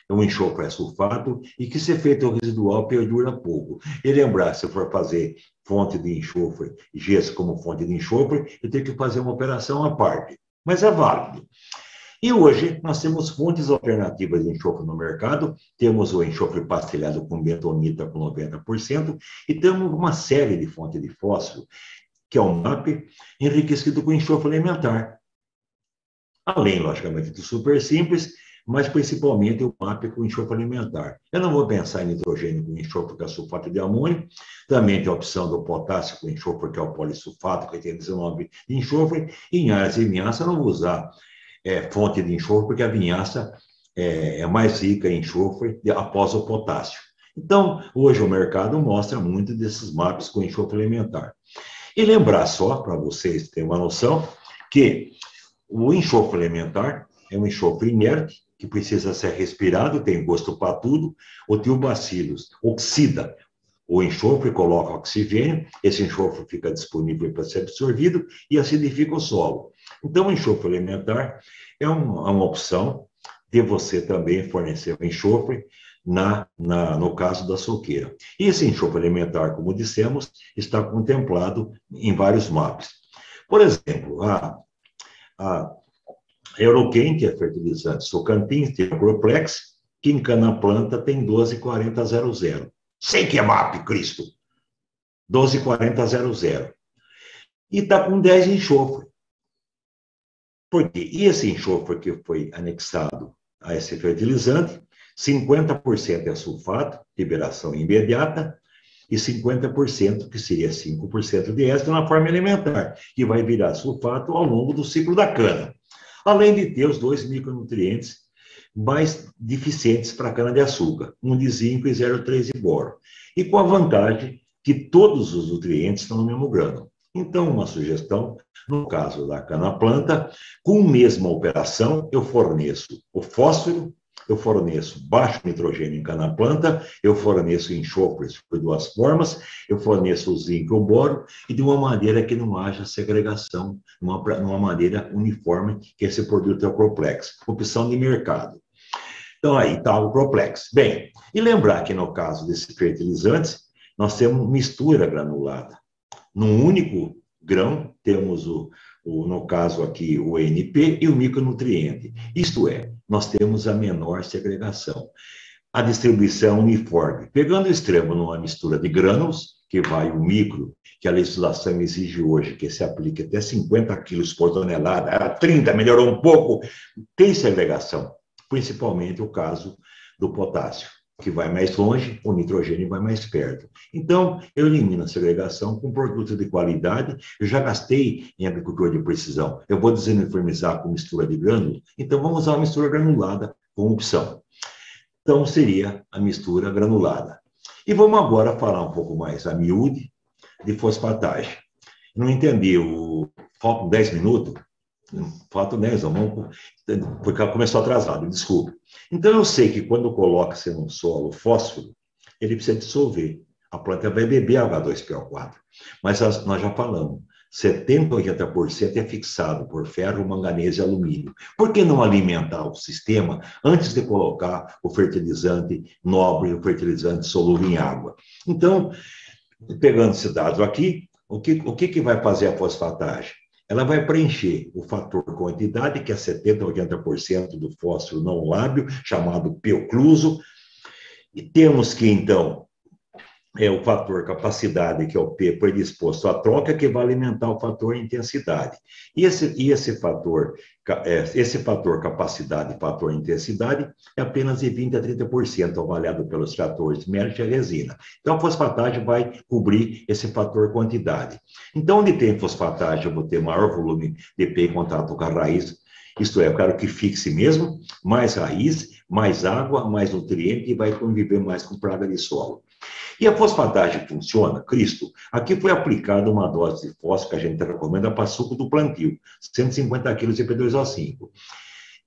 é um enxofre sulfato e que se efeito residual perdura pouco. E lembrar, se eu for fazer fonte de enxofre, gesso como fonte de enxofre, eu tenho que fazer uma operação à parte. Mas é válido. E hoje nós temos fontes alternativas de enxofre no mercado, temos o enxofre pastelhado com bentonita com 90%, e temos uma série de fontes de fósforo, que é o MAP, enriquecido com enxofre elementar. Além, logicamente, do super simples, mas principalmente o MAP com enxofre alimentar. Eu não vou pensar em nitrogênio com enxofre, que é sulfato de amônio, também tem a opção do potássio com enxofre, que é o polissulfato, que tem 19 de enxofre, e em áreas de vinhaça eu não vou usar fonte de enxofre, porque a vinhaça é mais rica em enxofre após o potássio. Então, hoje o mercado mostra muito desses MAPs com enxofre alimentar. E lembrar só, para vocês terem uma noção, que o enxofre alimentar é um enxofre inerte, que precisa ser respirado, tem gosto para tudo. O Tiobacillus oxida o enxofre, coloca oxigênio, esse enxofre fica disponível para ser absorvido e acidifica o solo. Então, o enxofre alimentar é uma opção de você também fornecer o enxofre no caso da suqueira. E esse enxofre alimentar, como dissemos, está contemplado em vários MAPs. Por exemplo, a Euroquem, que é fertilizante Socantins, tem a Croplex, que em cana-planta tem 124000. Sei que é MAP, Cristo. 124000. E está com 10 enxofre. Por quê? E esse enxofre que foi anexado a esse fertilizante, 50% é sulfato, liberação imediata, e 50%, que seria 5% de éster, na forma elementar, que vai virar sulfato ao longo do ciclo da cana. Além de ter os 2 micronutrientes mais deficientes para a cana-de-açúcar, 1 de zinco e 0,3 de boro. E com a vantagem que todos os nutrientes estão no mesmo grano. Então, uma sugestão, no caso da cana-planta, com a mesma operação, eu forneço o fósforo, eu forneço baixo nitrogênio em cana-planta, eu forneço enxofres por 2 formas, eu forneço o zinco e o boro, e de uma maneira que não haja segregação, numa maneira uniforme, que esse produto é o Croplex, opção de mercado. Então, aí está o Croplex. Bem, e lembrar que no caso desses fertilizantes, nós temos mistura granulada. Num único grão, temos no caso aqui, o NP e o micronutriente. Isto é, nós temos a menor segregação. A distribuição uniforme. Pegando o extremo numa mistura de grânulos, que vai o micro, que a legislação exige hoje que se aplique até 50 quilos por tonelada, era 30, melhorou um pouco, tem segregação, principalmente o caso do potássio, que vai mais longe, o nitrogênio vai mais perto. Então, eu elimino a segregação com produtos de qualidade. Eu já gastei em agricultura de precisão. Eu vou desuniformizar com mistura de grânulos, então vamos usar uma mistura granulada como opção. Então, seria a mistura granulada. E vamos agora falar um pouco mais a miúde de fosfatagem. Não entendi, faltam 10 minutos? Faltam 10, vamos, porque começou atrasado, desculpe. Então, eu sei que quando coloca-se no solo fósforo, ele precisa dissolver. A planta vai beber H2PO4. Mas nós já falamos, 70% a 80% é fixado por ferro, manganês e alumínio. Por que não alimentar o sistema antes de colocar o fertilizante nobre, o fertilizante solúvel em água? Então, pegando esse dado aqui, o que vai fazer a fosfatagem? Ela vai preencher o fator quantidade, que é 70% a 80% do fósforo não lábio, chamado P ocluso. E temos que, então, o fator capacidade, que é o P predisposto à troca, que vai alimentar o fator intensidade. E esse fator capacidade e fator intensidade é apenas de 20% a 30%, avaliado pelos tratores Merck e resina. Então, a fosfatagem vai cobrir esse fator quantidade. Então, onde tem fosfatagem, eu vou ter maior volume de P em contato com a raiz. Isto é, eu quero que fixe mesmo, mais raiz, mais água, mais nutriente e vai conviver mais com praga de solo. E a fosfatagem funciona? Cristo, aqui foi aplicada uma dose de fósforo que a gente recomenda para suco do plantio, 150 quilos de P2O5.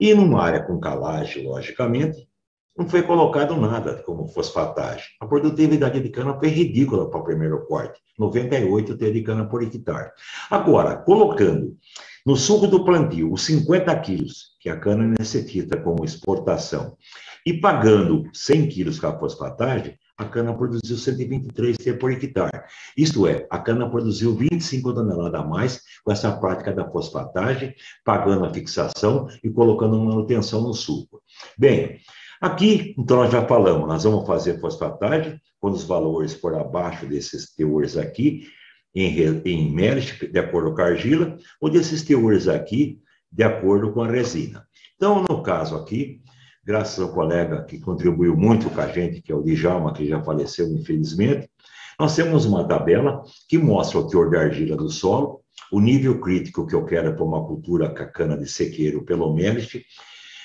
E numa área com calagem, logicamente, não foi colocado nada como fosfatagem. A produtividade de cana foi ridícula para o primeiro corte, 98 t de cana por hectare. Agora, colocando no suco do plantio os 50 quilos que a cana necessita como exportação e pagando 100 quilos com a fosfatagem, a cana produziu 123 t por hectare. Isto é, a cana produziu 25 toneladas a mais com essa prática da fosfatagem, pagando a fixação e colocando manutenção no suco. Bem, aqui, então, nós já falamos, nós vamos fazer fosfatagem, quando os valores por abaixo desses teores aqui, em Melich, de acordo com a argila, ou desses teores aqui, de acordo com a resina. Então, no caso aqui, graças ao colega que contribuiu muito com a gente, que é o Djalma, que já faleceu, infelizmente, nós temos uma tabela que mostra o teor de argila do solo, o nível crítico que eu quero para uma cultura com a cana de sequeiro pelo Melich.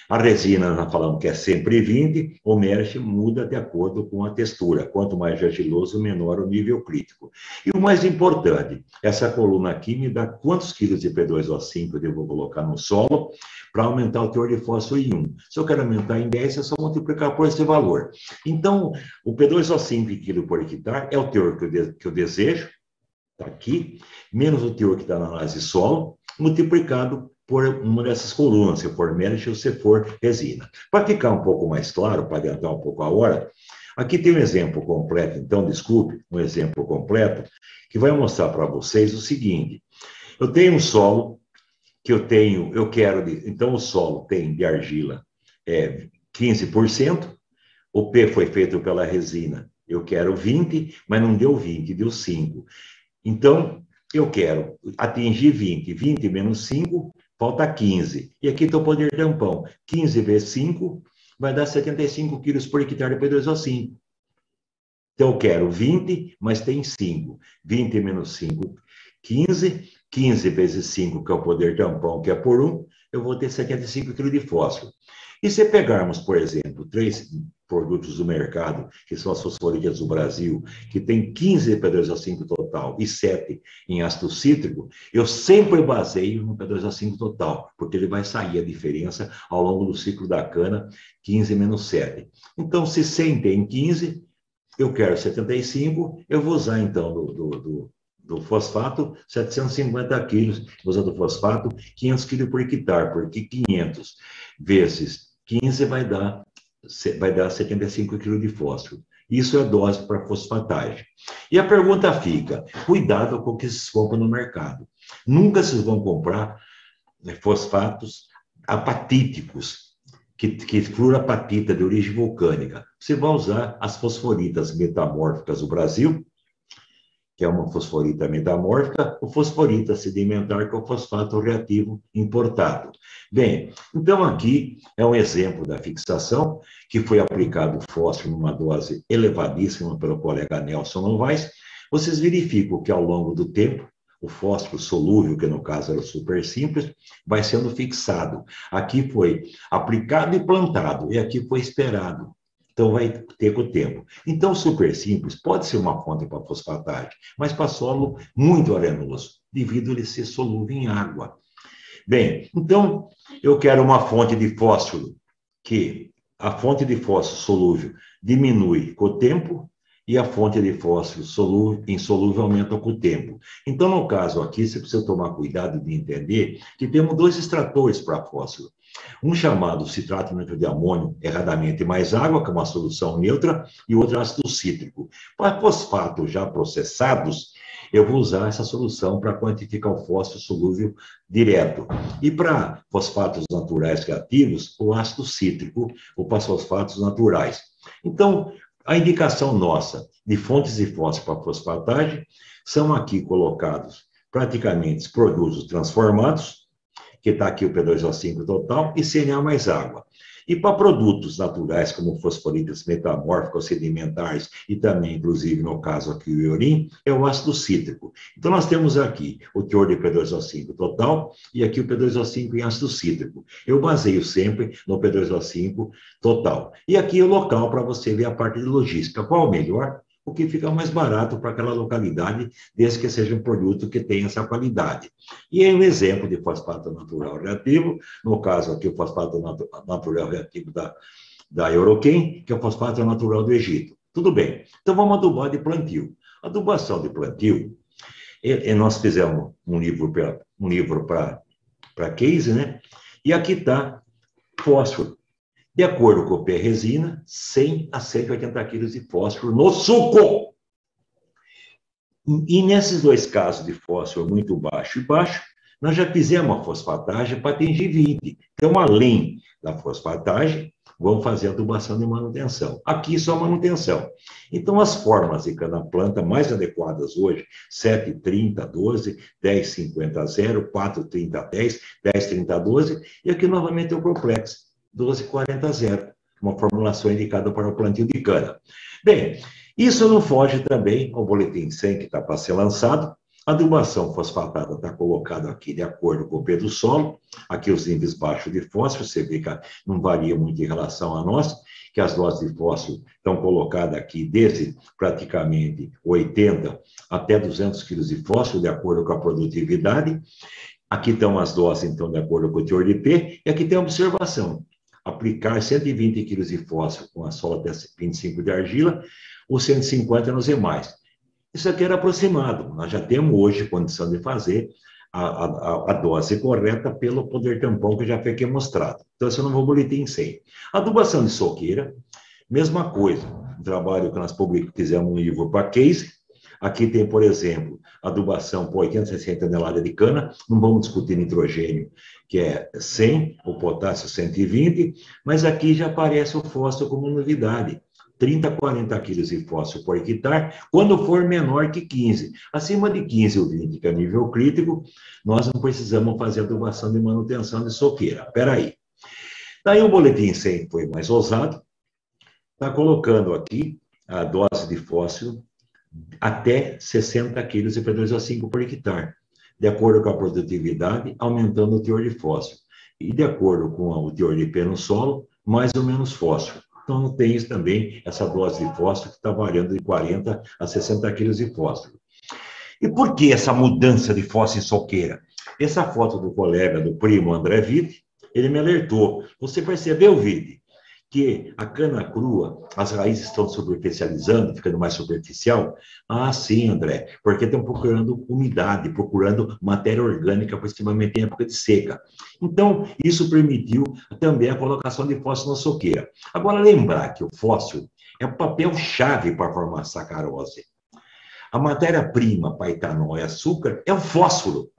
A resina, nós falamos que é sempre 20, o Melich muda de acordo com a textura. Quanto mais argiloso, menor o nível crítico. E o mais importante, essa coluna aqui me dá quantos quilos de P2O5 eu devo colocar no solo para aumentar o teor de fósforo em 1. Se eu quero aumentar em 10, é só multiplicar por esse valor. Então, o P2O5 em quilo por hectare é o teor que eu desejo, está aqui, menos o teor que está na análise solo, multiplicado por uma dessas colunas, se for Melich ou se for resina. Para ficar um pouco mais claro, para adiantar um pouco a hora, aqui tem um exemplo completo, então, desculpe, um exemplo completo, que vai mostrar para vocês o seguinte. Eu tenho um solo que eu quero, então o solo tem de argila 15%, o P foi feito pela resina, eu quero 20, mas não deu 20, deu 5. Então, eu quero atingir 20, 20 menos 5, falta 15. E aqui está o poder tampão. 15 vezes 5 vai dar 75 quilos por hectare de P2O5. Então, eu quero 20, mas tem 5. 20 menos 5, 15. 15 vezes 5, que é o poder tampão, que é por 1, eu vou ter 75 quilos de fósforo. E se pegarmos, por exemplo, 3 produtos do mercado, que são as fosforitas do Brasil, que tem 15 P2O5 total e 7 em ácido cítrico, eu sempre baseio no P2O5 total, porque ele vai sair a diferença ao longo do ciclo da cana, 15 menos 7. Então, se 100 tem 15, eu quero 75, eu vou usar, então, do fosfato, 750 quilos, usando fosfato, 500 quilos por hectare, porque 500 vezes 15 vai dar 75 quilos de fósforo. Isso é dose para fosfatagem. E a pergunta fica, cuidado com o que vocês compram no mercado. Nunca vocês vão comprar fosfatos apatíticos, que fluorapatita de origem vulcânica. Você vai usar as fosforitas metamórficas do Brasil, que é uma fosforita metamórfica, o fosforita sedimentar, que é o fosfato reativo importado. Bem, então aqui é um exemplo da fixação, que foi aplicado fósforo numa dose elevadíssima pelo colega Nelson Novaes. Vocês verificam que ao longo do tempo, o fósforo solúvel, que no caso era o super simples, vai sendo fixado. Aqui foi aplicado e plantado, e aqui foi esperado. Então, vai ter com o tempo. Então, o super simples pode ser uma fonte para fosfatagem, mas para solo muito arenoso, devido a ele ser solúvel em água. Bem, então, eu quero uma fonte de fósforo, que a fonte de fósforo solúvel diminui com o tempo, e a fonte de fósforo insolúvel aumenta com o tempo. Então, no caso aqui, você precisa tomar cuidado de entender que temos 2 extratores para fósforo. Um chamado citrato neutro de amônio, erradamente mais água, que é uma solução neutra, e outro ácido cítrico. Para fosfatos já processados, eu vou usar essa solução para quantificar o fósforo solúvel direto. E para fosfatos naturais reativos, o ácido cítrico, ou para fosfatos naturais. Então, a indicação nossa de fontes de fósforo para fosfatagem são aqui colocados praticamente produtos transformados, que está aqui o P2O5 total, e CNA mais água. E para produtos naturais, como fosforitas metamórficos sedimentares, e também, inclusive, no caso aqui, o iorim, é o ácido cítrico. Então, nós temos aqui o teor de P2O5 total, e aqui o P2O5 em ácido cítrico. Eu baseio sempre no P2O5 total. E aqui o local para você ver a parte de logística. Qual o melhor? O que fica mais barato para aquela localidade, desde que seja um produto que tenha essa qualidade. E é um exemplo de fosfato natural reativo, no caso aqui o fosfato natural reativo da Euroquem, que é o fosfato natural do Egito. Tudo bem. Então vamos adubar de plantio. Adubação de plantio, nós fizemos um livro para case, né? E aqui está fósforo. De acordo com o P-resina, 100 a 180 quilos de fósforo no suco. E nesses dois casos de fósforo muito baixo e baixo, nós já fizemos a fosfatagem para atingir 20. Então, além da fosfatagem, vamos fazer a adubação de manutenção. Aqui só manutenção. Então, as formas de cana-planta mais adequadas hoje, 7,30-12, 10,50-0, 4,30-10, 10,30-12, e aqui novamente o Proplex, 12,40-0, uma formulação indicada para o plantio de cana. Bem, isso não foge também ao boletim 100 que está para ser lançado. A adubação fosfatada está colocada aqui de acordo com o pH do solo. Aqui os níveis baixos de fósforo, você vê que não varia muito em relação a nós, que as doses de fósforo estão colocadas aqui desde praticamente 80 até 200 quilos de fósforo, de acordo com a produtividade. Aqui estão as doses, então, de acordo com o teor de P, e aqui tem a observação. Aplicar 120 quilos de fósforo com a sola até 25 de argila, ou 150 nos demais. Isso aqui era aproximado. Nós já temos hoje condição de fazer a dose correta pelo poder tampão que já foi aqui mostrado. Então, esse eu não vou boletim 100. Adubação de soqueira, mesma coisa. Um trabalho que nós fizemos um livro para case. Aqui tem, por exemplo, adubação por 80, 60 toneladas de cana. Não vamos discutir nitrogênio, que é 100, o potássio 120, mas aqui já aparece o fósforo como novidade. 30 a 40 quilos de fósforo por hectare, quando for menor que 15. Acima de 15 ou 20, que é nível crítico, nós não precisamos fazer adubação de manutenção de soqueira. Espera aí. Daí o boletim 100 foi mais ousado, está colocando aqui a dose de fósforo até 60 quilos e P2O5 por hectare, de acordo com a produtividade, aumentando o teor de fósforo. E de acordo com o teor de P no solo, mais ou menos fósforo. Então, tem também essa dose de fósforo que está variando de 40 a 60 quilos de fósforo. E por que essa mudança de fósforo em soqueira? Essa foto do colega, do primo André Witte, ele me alertou. Você percebeu, Witte, que a cana crua, as raízes estão superficializando, ficando mais superficial? Ah, sim, André, porque estão procurando umidade, procurando matéria orgânica, principalmente em época de seca. Então, isso permitiu também a colocação de fósforo na soqueira. Agora, lembrar que o fósforo é o papel-chave para formar sacarose. A matéria-prima para etanol e açúcar é o fósforo.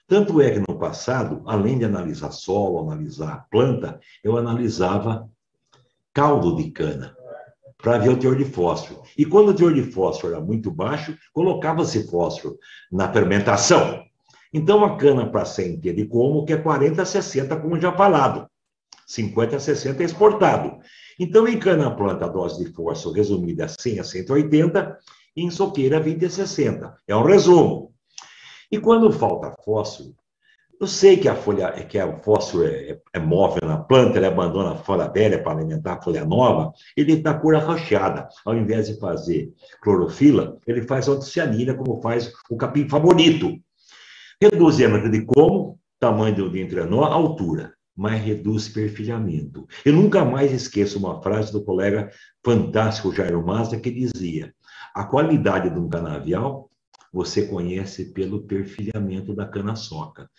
Tanto é que no passado, além de analisar solo, analisar planta, eu analisava caldo de cana, para ver o teor de fósforo. E quando o teor de fósforo era muito baixo, colocava-se fósforo na fermentação. Então, a cana para 100 de como, que é 40 a 60, como já falado. 50 a 60 é exportado. Então, em cana-planta, a dose de fósforo resumida é 100 a 180, e em soqueira, 20 a 60. É um resumo. E quando falta fósforo, eu sei que o fósforo é móvel na planta, ele abandona a folha velha para alimentar a folha nova, ele dá cor arroxeada. Ao invés de fazer clorofila, ele faz antocianina, como faz o capim favorito. Reduz diâmetro de como, tamanho do entrenó, altura, mas reduz perfilhamento. Eu nunca mais esqueço uma frase do colega fantástico Jairo Mazda, que dizia: a qualidade de um canavial você conhece pelo perfilhamento da cana-soca.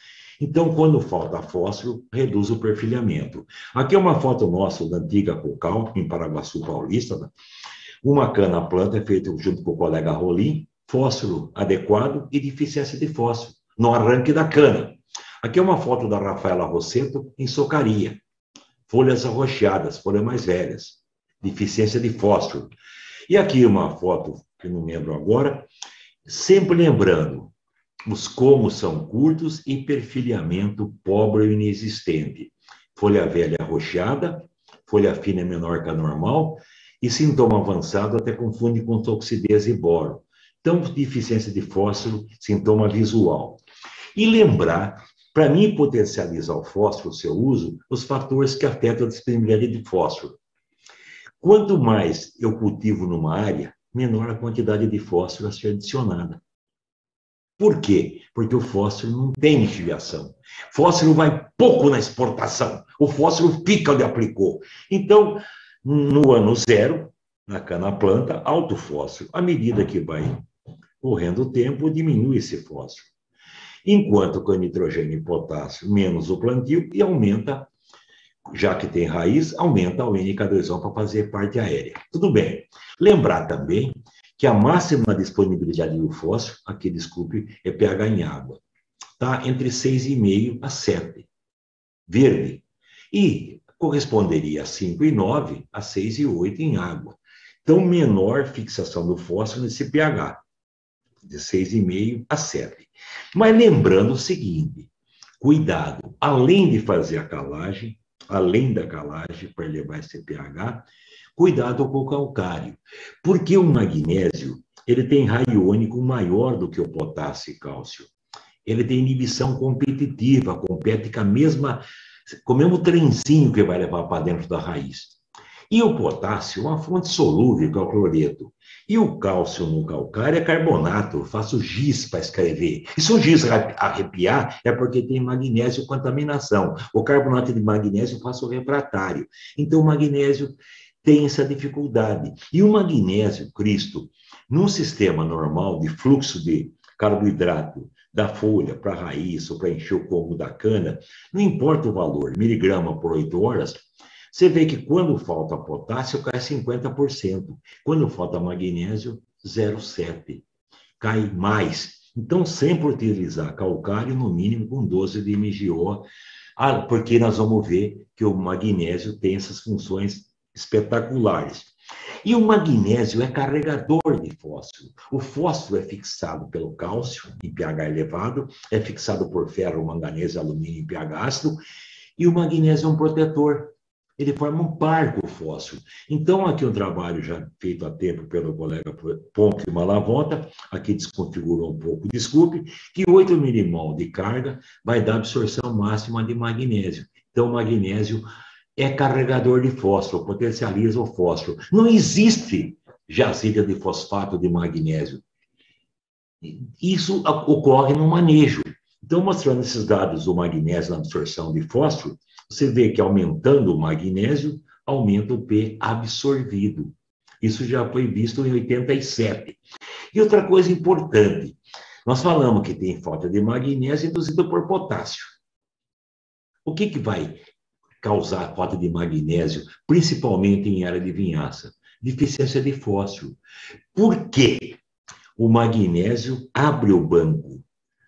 Então, quando falta fósforo, reduz o perfilhamento. Aqui é uma foto nossa da antiga Cocal, em Paraguaçu Paulista. Uma cana-planta feita junto com o colega Rolim, fósforo adequado e deficiência de fósforo no arranque da cana. Aqui é uma foto da Rafaela Rosseto em Socaria. Folhas arroxeadas, folhas mais velhas. Deficiência de fósforo. E aqui uma foto, que não lembro agora, sempre lembrando, os comos são curtos e perfilhamento pobre ou inexistente. Folha velha arroxeada, folha fina menor que a normal e sintoma avançado até confunde com toxidez e boro. Então, deficiência de fósforo, sintoma visual. E lembrar, para mim potencializar o fósforo, o seu uso, os fatores que afetam a disponibilidade de fósforo. Quanto mais eu cultivo numa área, menor a quantidade de fósforo a ser adicionada. Por quê? Porque o fósforo não tem lixiviação. Fósforo vai pouco na exportação. O fósforo fica onde aplicou. Então, No ano zero, na cana-planta, alto fósforo. À medida que vai correndo o tempo, diminui esse fósforo. Enquanto com nitrogênio e potássio, menos o plantio e aumenta, já que tem raiz, aumenta o NK2O para fazer parte aérea. Tudo bem. Lembrar também que a máxima disponibilidade do fósforo, aqui, desculpe, é pH em água. Está entre 6,5 a 7, verde. E corresponderia a 5,9 a 6,8 em água. Então, menor fixação do fósforo nesse pH, de 6,5 a 7. Mas lembrando o seguinte, cuidado, além de fazer a calagem, além da calagem para elevar esse pH, cuidado com o calcário, porque o magnésio, ele tem raio iônico maior do que o potássio e cálcio. Ele tem inibição competitiva, compete com o mesmo trenzinho que vai levar para dentro da raiz. E o potássio é uma fonte solúvel, que é o cloreto. E o cálcio no calcário é carbonato, eu faço giz para escrever. E se o giz arrepiar, é porque tem magnésio contaminação. O carbonato de magnésio eu faço refratário. Então, o magnésio tem essa dificuldade. E o magnésio, Cristo, num sistema normal de fluxo de carboidrato da folha para a raiz ou para encher o colmo da cana, não importa o valor, miligrama por 8 horas, você vê que quando falta potássio, cai 50%. Quando falta magnésio, 0,7%. Cai mais. Então, sempre utilizar calcário, no mínimo, com 12 de MgO, porque nós vamos ver que o magnésio tem essas funções espetaculares. E o magnésio é carregador de fósforo. O fósforo é fixado pelo cálcio, em pH elevado, é fixado por ferro, manganês e alumínio em pH ácido, e o magnésio é um protetor. Ele forma um par com o fósforo. Então, aqui um trabalho já feito há tempo pelo colega Ponte e Malavota, aqui desconfigurou um pouco, desculpe, que 8 milimol de carga vai dar absorção máxima de magnésio. Então, o magnésio é carregador de fósforo, potencializa o fósforo. Não existe jazida de fosfato de magnésio. Isso ocorre no manejo. Então, mostrando esses dados do magnésio na absorção de fósforo, você vê que aumentando o magnésio, aumenta o P absorvido. Isso já foi visto em 87. E outra coisa importante, nós falamos que tem falta de magnésio induzida por potássio. O que vai causar falta de magnésio, principalmente em área de vinhaça? Deficiência de fósforo. Por quê? O magnésio abre o banco.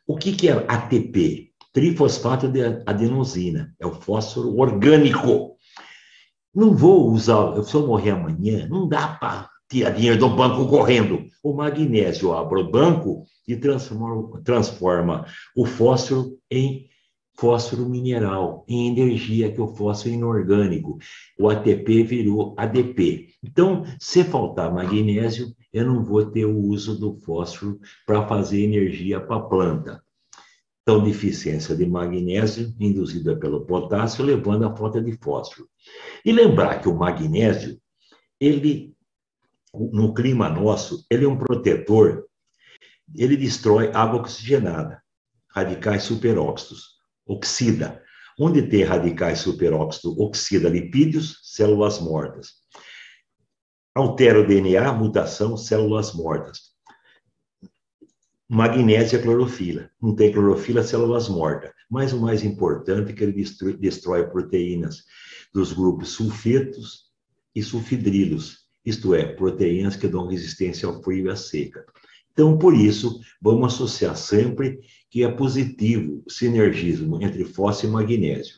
O que é ATP? Trifosfato de adenosina, é o fósforo orgânico. Não vou usar, se eu morrer amanhã, não dá para tirar dinheiro do banco correndo. O magnésio abre o banco e transforma o fósforo em fósforo mineral, em energia, que é o fósforo inorgânico. O ATP virou ADP. Então, se faltar magnésio, eu não vou ter o uso do fósforo para fazer energia para a planta. Então, deficiência de magnésio induzida pelo potássio, levando à falta de fósforo. E lembrar que o magnésio, ele, no clima nosso, ele é um protetor, ele destrói água oxigenada, radicais superóxidos, oxida. Onde tem radicais superóxidos, oxida lipídios, células mortas. Altera o DNA, mutação, células mortas. Magnésio é clorofila. Não tem clorofila, células mortas. Mas o mais importante é que ele destrói proteínas dos grupos sulfetos e sulfidrilos, isto é, proteínas que dão resistência ao frio e à seca. Então, por isso, vamos associar sempre que é positivo o sinergismo entre fósforo e magnésio.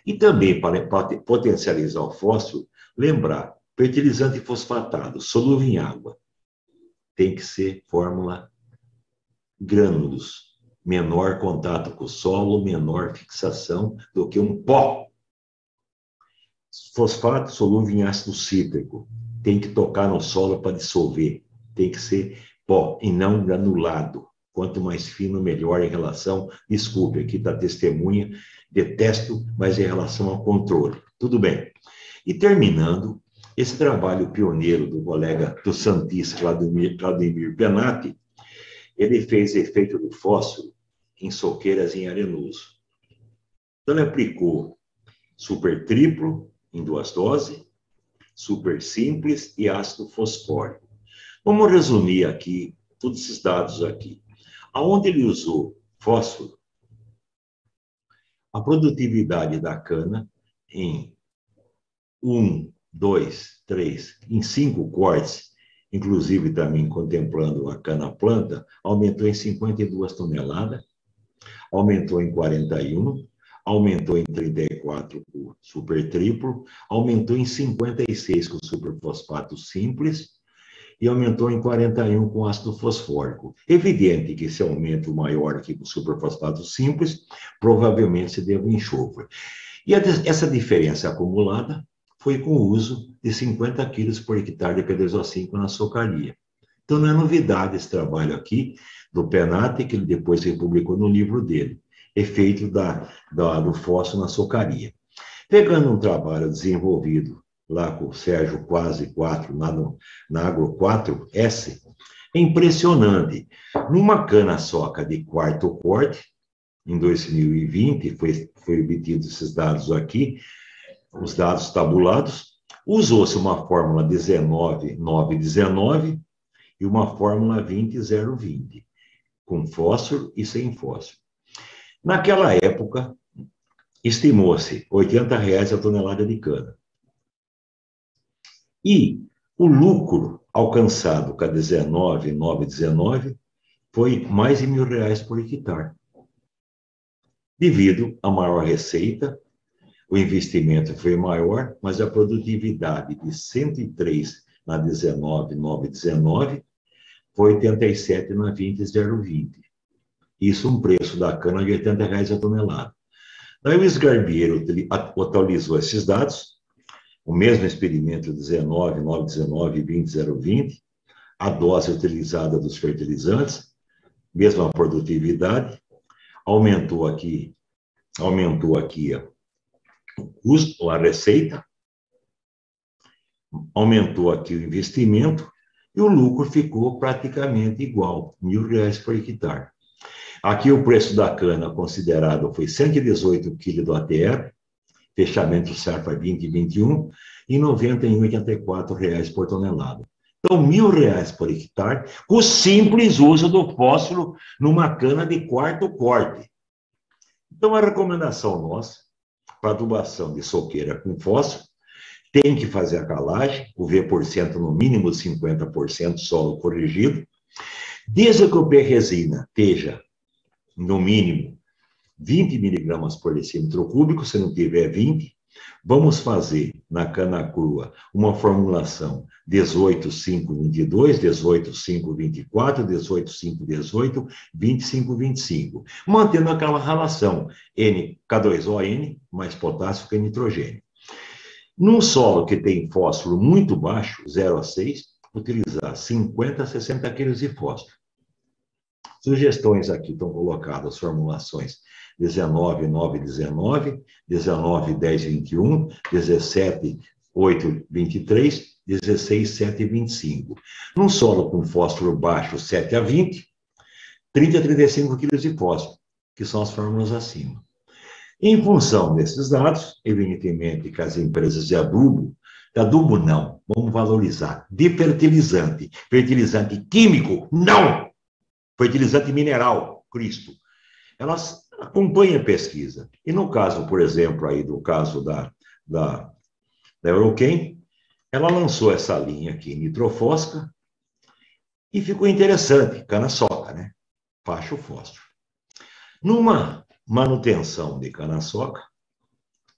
E também, para potencializar o fósforo, lembrar, fertilizante fosfatado, solúvel em água, tem que ser fórmula grânulos, menor contato com o solo, menor fixação do que um pó. Fosfato solúvel em ácido cítrico, tem que tocar no solo para dissolver, tem que ser pó e não granulado. Quanto mais fino, melhor em relação, desculpe, aqui está testemunha, detesto, mas em relação ao controle. Tudo bem. E terminando, esse trabalho pioneiro do colega do Santista, Claudemir Penati, ele fez efeito do fósforo em soqueiras em arenoso. Então, ele aplicou super triplo em 2 doses, super simples e ácido fosfórico. Vamos resumir aqui todos esses dados aqui. Aonde ele usou fósforo, a produtividade da cana em 1, 2, 3, em 5 cortes, inclusive também contemplando a cana-planta, aumentou em 52 toneladas, aumentou em 41, aumentou em 34 com o super triplo, aumentou em 56 com o superfosfato simples e aumentou em 41 com ácido fosfórico. Evidente que esse aumento maior aqui com o superfosfato simples provavelmente se deve ao enxofre. E essa diferença acumulada foi com o uso de 50 quilos por hectare de P2O5 na socaria. Então não é novidade esse trabalho aqui do Penati, que ele depois republicou no livro dele, efeito do fósforo na socaria. Pegando um trabalho desenvolvido lá com o Sérgio Quase 4, na Agro 4S, é impressionante. Numa cana-soca de quarto corte, em 2020, foi obtido esses dados aqui, os dados tabulados, usou-se uma fórmula 19,919 e uma fórmula 20,020, com fósforo e sem fósforo. Naquela época, estimou-se R$ 80 a tonelada de cana. E o lucro alcançado com a 19,919 foi mais de R$ 1.000 por hectare. Devido à maior receita, o investimento foi maior, mas a produtividade de 103 na 19,919 foi 87 na 20,020. Isso um preço da cana de R$ 80 a tonelada. Daí o Sgarbiero atualizou esses dados, o mesmo experimento 19,919 e 20,020, a dose utilizada dos fertilizantes, mesma produtividade, aumentou aqui o custo, a receita, aumentou aqui o investimento e o lucro ficou praticamente igual, R$ 1.000 por hectare. Aqui o preço da cana considerado foi 118 kg do ATR, fechamento safra 2021, e R$ 91,84 por tonelada. Então, R$ 1.000 por hectare, com o simples uso do fósforo numa cana de quarto corte. Então, a recomendação nossa para adubação de soqueira com fósforo tem que fazer a calagem, o V% no mínimo de 50% solo corrigido, desde que o P-resina esteja no mínimo 20 miligramas por decímetro cúbico, se não tiver 20, vamos fazer na cana crua uma formulação 18,5,22, 18,5,24, 18,5,18, 25,25, mantendo aquela relação K2ON mais potássio que nitrogênio. Num solo que tem fósforo muito baixo, 0 a 6, utilizar 50 a 60 quilos de fósforo. Sugestões aqui estão colocadas, as formulações 19,9,19, 19,10,21, 17,8,23, 16,7,25. Num solo com fósforo baixo, 7 a 20, 30 a 35 quilos de fósforo, que são as fórmulas acima. Em função desses dados, evidentemente que as empresas de adubo não, vamos valorizar, de fertilizante, fertilizante químico, não! Fertilizante mineral, Cristo. Elas acompanham a pesquisa. E no caso, por exemplo, aí do caso da Eurochem, ela lançou essa linha aqui, nitrofósca, e ficou interessante, cana-soca, né? Faixa o fósforo. Numa manutenção de cana-soca,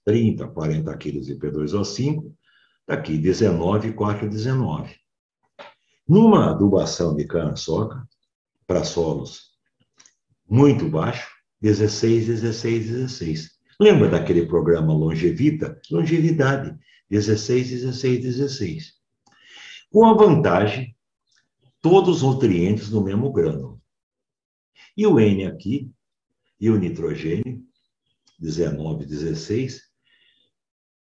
30, 40 quilos de P2O5, está aqui 19,419. Numa adubação de cana-soca, para solos muito baixo, 16, 16, 16. Lembra daquele programa Longevita? Longevidade, 16, 16, 16. Com a vantagem, todos os nutrientes no mesmo grânulo. E o N aqui, e o nitrogênio, 19, 16,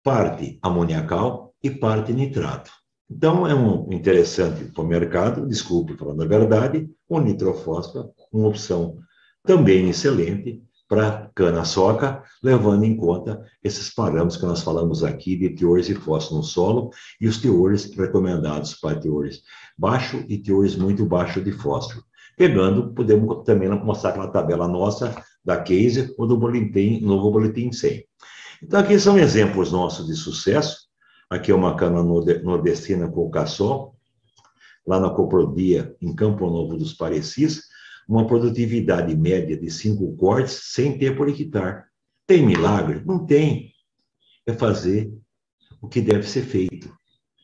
parte amoniacal e parte nitrato. Então, é interessante para o mercado, desculpe falando a verdade, o nitrofósforo, uma opção também excelente para cana-soca, levando em conta esses parâmetros que nós falamos aqui de teores de fósforo no solo e os teores recomendados para teores baixo e teores muito baixos de fósforo. Pegando, podemos também mostrar aquela tabela nossa da Case ou do boletim, novo boletim 100. Então, aqui são exemplos nossos de sucesso. Aqui é uma cana nordestina com o caçol, lá na Coprodia, em Campo Novo dos Parecis, uma produtividade média de 5 cortes, sem ter por hectare. Tem milagre? Não tem. É fazer o que deve ser feito.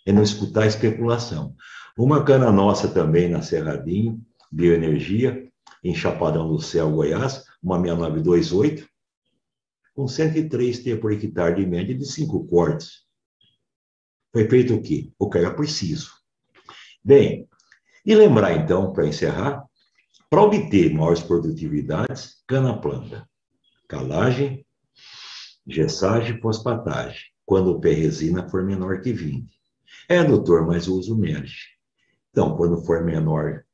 É não escutar a especulação. Uma cana nossa também na Cerradinho, Bioenergia, em Chapadão do Céu, Goiás, uma 6928, com 103 T por hectare de média de 5 cortes. Foi feito o quê? O que era preciso. Bem, e lembrar então, para encerrar, para obter maiores produtividades, cana-planta, calagem, gessagem e fosfatagem, quando o pé-resina for menor que 20. É, doutor, mas o uso merge. Então, quando for menor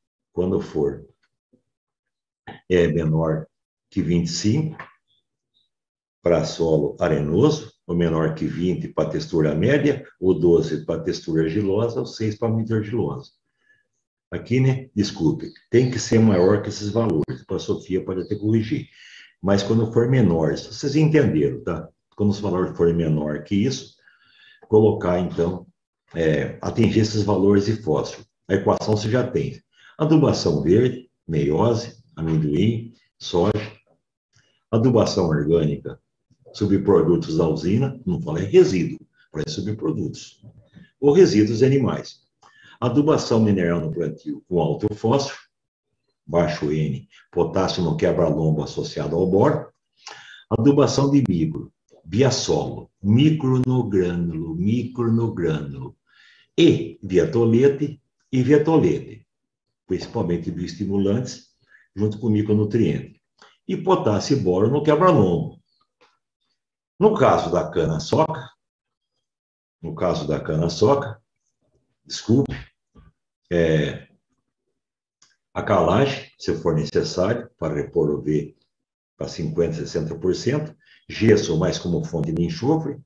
que 25, para solo arenoso, o menor que 20 para textura média, o 12 para textura argilosa, o 6 para muito argilosa. Aqui, né, desculpe, tem que ser maior que esses valores, para a Sofia pode até corrigir. Mas quando for menor, vocês entenderam, tá? Quando os valores forem menor que isso, colocar, então, atingir esses valores de fósforo. A equação você já tem. Adubação verde, meiose, amendoim, soja. Adubação orgânica, subprodutos da usina, não falei resíduo, parece subprodutos. Ou resíduos animais. Adubação mineral no plantio com alto fósforo, baixo N, potássio no quebra-lombo associado ao boro. Adubação de micro, biasolo, micro no grânulo, e via tolete, principalmente bioestimulantes, junto com micronutriente. E potássio e boro no quebra-lombo. No caso da cana-soca, desculpe, a calagem, se for necessário, para repor o V para 50%, 60%, gesso mais como fonte de enxofre,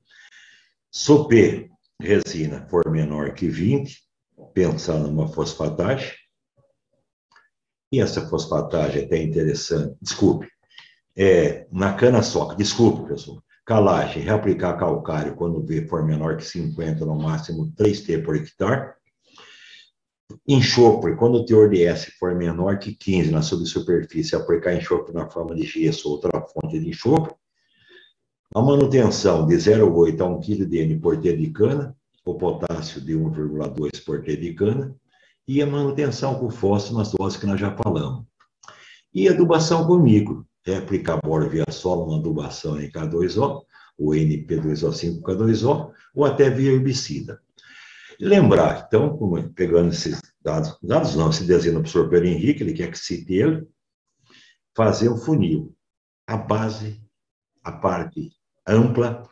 sopê, resina, for menor que 20, pensando numa fosfatagem, e essa fosfatagem é até interessante, na cana-soca, pessoal, calagem, reaplicar calcário quando o V for menor que 50, no máximo 3 T por hectare. Enxofre, quando o teor de S for menor que 15 na subsuperfície, aplicar enxofre na forma de gesso ou outra fonte de enxofre. A manutenção de 0,8 a 1 kg de N por T de cana, o potássio de 1,2 por T de cana, e a manutenção com fósforo nas doses que nós já falamos. E adubação com micro, aplicar boro via solo, uma adubação em K2O, o NP2O5K2O, ou até via herbicida. E lembrar, então, pegando esses dados não, esse desenho do professor Pedro Henrique, ele quer que cite ele, fazer o funil. A base, a parte ampla,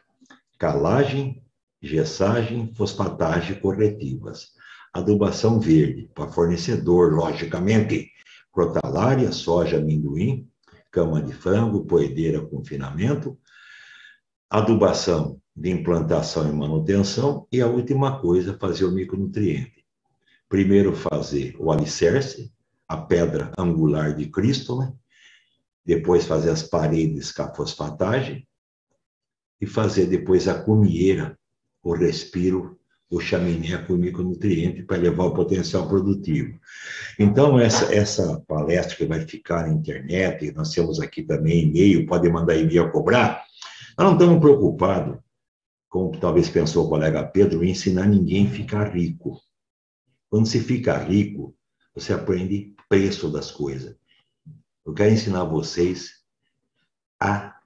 calagem, gessagem, fosfatagem corretivas. Adubação verde, para fornecedor, logicamente, crotalária, soja, amendoim, cama de frango, poedeira, confinamento. Adubação de implantação e manutenção. E a última coisa, fazer o micronutriente. Primeiro fazer o alicerce, a pedra angular de Cristo, né? Depois fazer as paredes com a fosfatagem, e fazer depois a cumieira, o respiro, o chaminé com o micronutriente para elevar o potencial produtivo. Então, essa palestra que vai ficar na internet, nós temos aqui também e-mail, pode mandar e-mail a cobrar. Nós não estamos preocupados, como talvez pensou o colega Pedro, em ensinar ninguém a ficar rico. Quando se fica rico, você aprende preço das coisas. Eu quero ensinar vocês a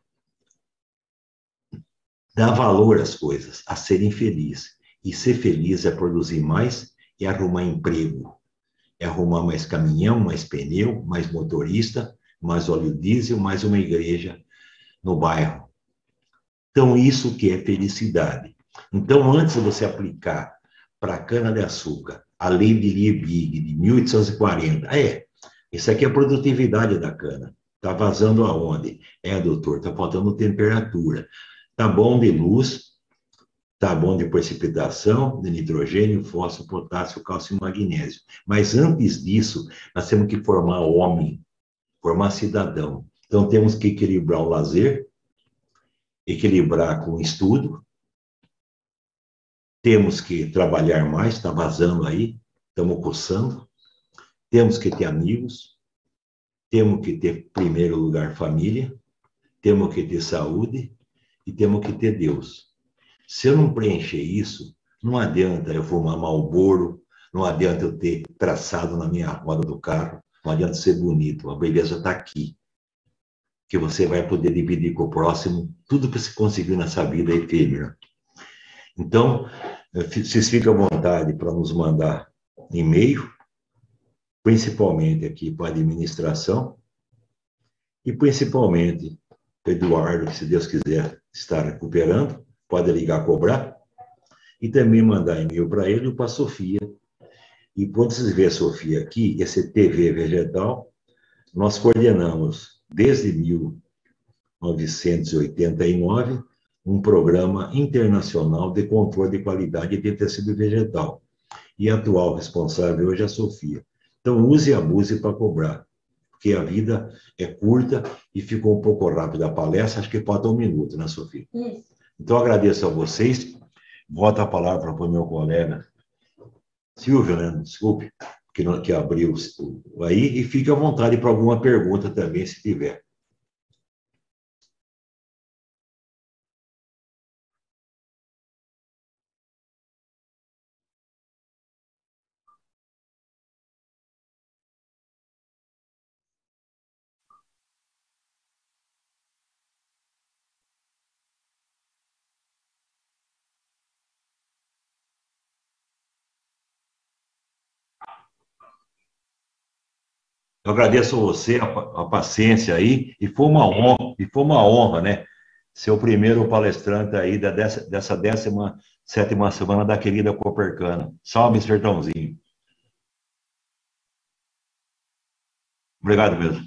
dar valor às coisas, a serem felizes. E ser feliz é produzir mais e arrumar emprego. É arrumar mais caminhão, mais pneu, mais motorista, mais óleo diesel, mais uma igreja no bairro. Então, isso que é felicidade. Então, antes de você aplicar para a cana-de-açúcar a lei de Liebig de 1840, isso aqui é a produtividade da cana. Está vazando aonde? Doutor, está faltando temperatura. Está bom de luz, está bom de precipitação, de nitrogênio, fósforo, potássio, cálcio e magnésio. Mas antes disso, nós temos que formar homem, formar cidadão. Então, temos que equilibrar o lazer, equilibrar com o estudo, temos que trabalhar mais, está vazando aí, estamos coçando, temos que ter amigos, temos que ter, em primeiro lugar, família, temos que ter saúde e temos que ter Deus. Se eu não preencher isso, não adianta eu fumar Marlboro, não adianta eu ter traçado na minha roda do carro, não adianta ser bonito, a beleza está aqui. Que você vai poder dividir com o próximo tudo que você conseguiu nessa vida efêmera. Então, vocês ficam à vontade para nos mandar e-mail, principalmente aqui para a administração, e principalmente para o Eduardo, que se Deus quiser estar recuperando, pode ligar, cobrar, e também mandar e-mail para ele ou para a Sofia. E quando vocês verem a Sofia aqui, esse TV Vegetal, nós coordenamos desde 1989 um programa internacional de controle de qualidade de tecido vegetal. E a atual responsável hoje é a Sofia. Então, use e abuse para cobrar, porque a vida é curta e ficou um pouco rápida a palestra, acho que falta 1 minuto, né, Sofia? Isso. Então, agradeço a vocês. Volto a palavra para o meu colega Silvio, né? Desculpe, que abriu aí, e fique à vontade para alguma pergunta também, se tiver. Eu agradeço a você, a paciência aí, e foi uma honra, né? Ser o primeiro palestrante aí dessa 17ª semana da querida Copercana. Salve, Sertãozinho. Obrigado mesmo.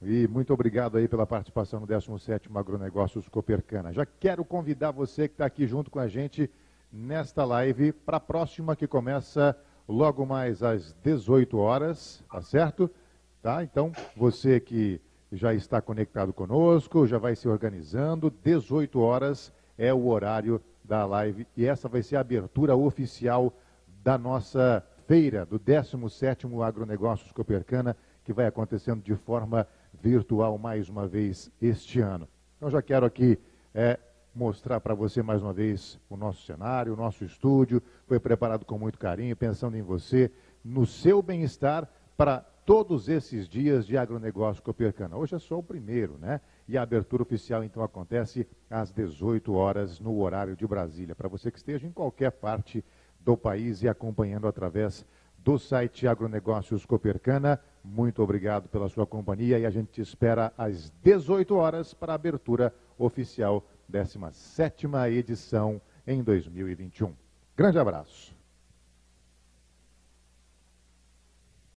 E muito obrigado aí pela participação no 17º Agronegócios Copercana. Já quero convidar você que está aqui junto com a gente nesta live para a próxima, que começa logo mais às 18 horas, tá certo? Tá? Então, você que já está conectado conosco, já vai se organizando, 18 horas é o horário da live e essa vai ser a abertura oficial da nossa feira, do 17º Agronegócios Copercana, que vai acontecendo de forma virtual mais uma vez este ano. Então, já quero aqui mostrar para você mais uma vez o nosso cenário, o nosso estúdio, foi preparado com muito carinho, pensando em você, no seu bem-estar para todos esses dias de Agronegócio Copercana. Hoje é só o primeiro, né? E a abertura oficial, então, acontece às 18 horas no horário de Brasília, para você que esteja em qualquer parte do país e acompanhando através do site Agronegócios Copercana. Muito obrigado pela sua companhia e a gente te espera às 18 horas para a abertura oficial 17ª edição em 2021. Grande abraço.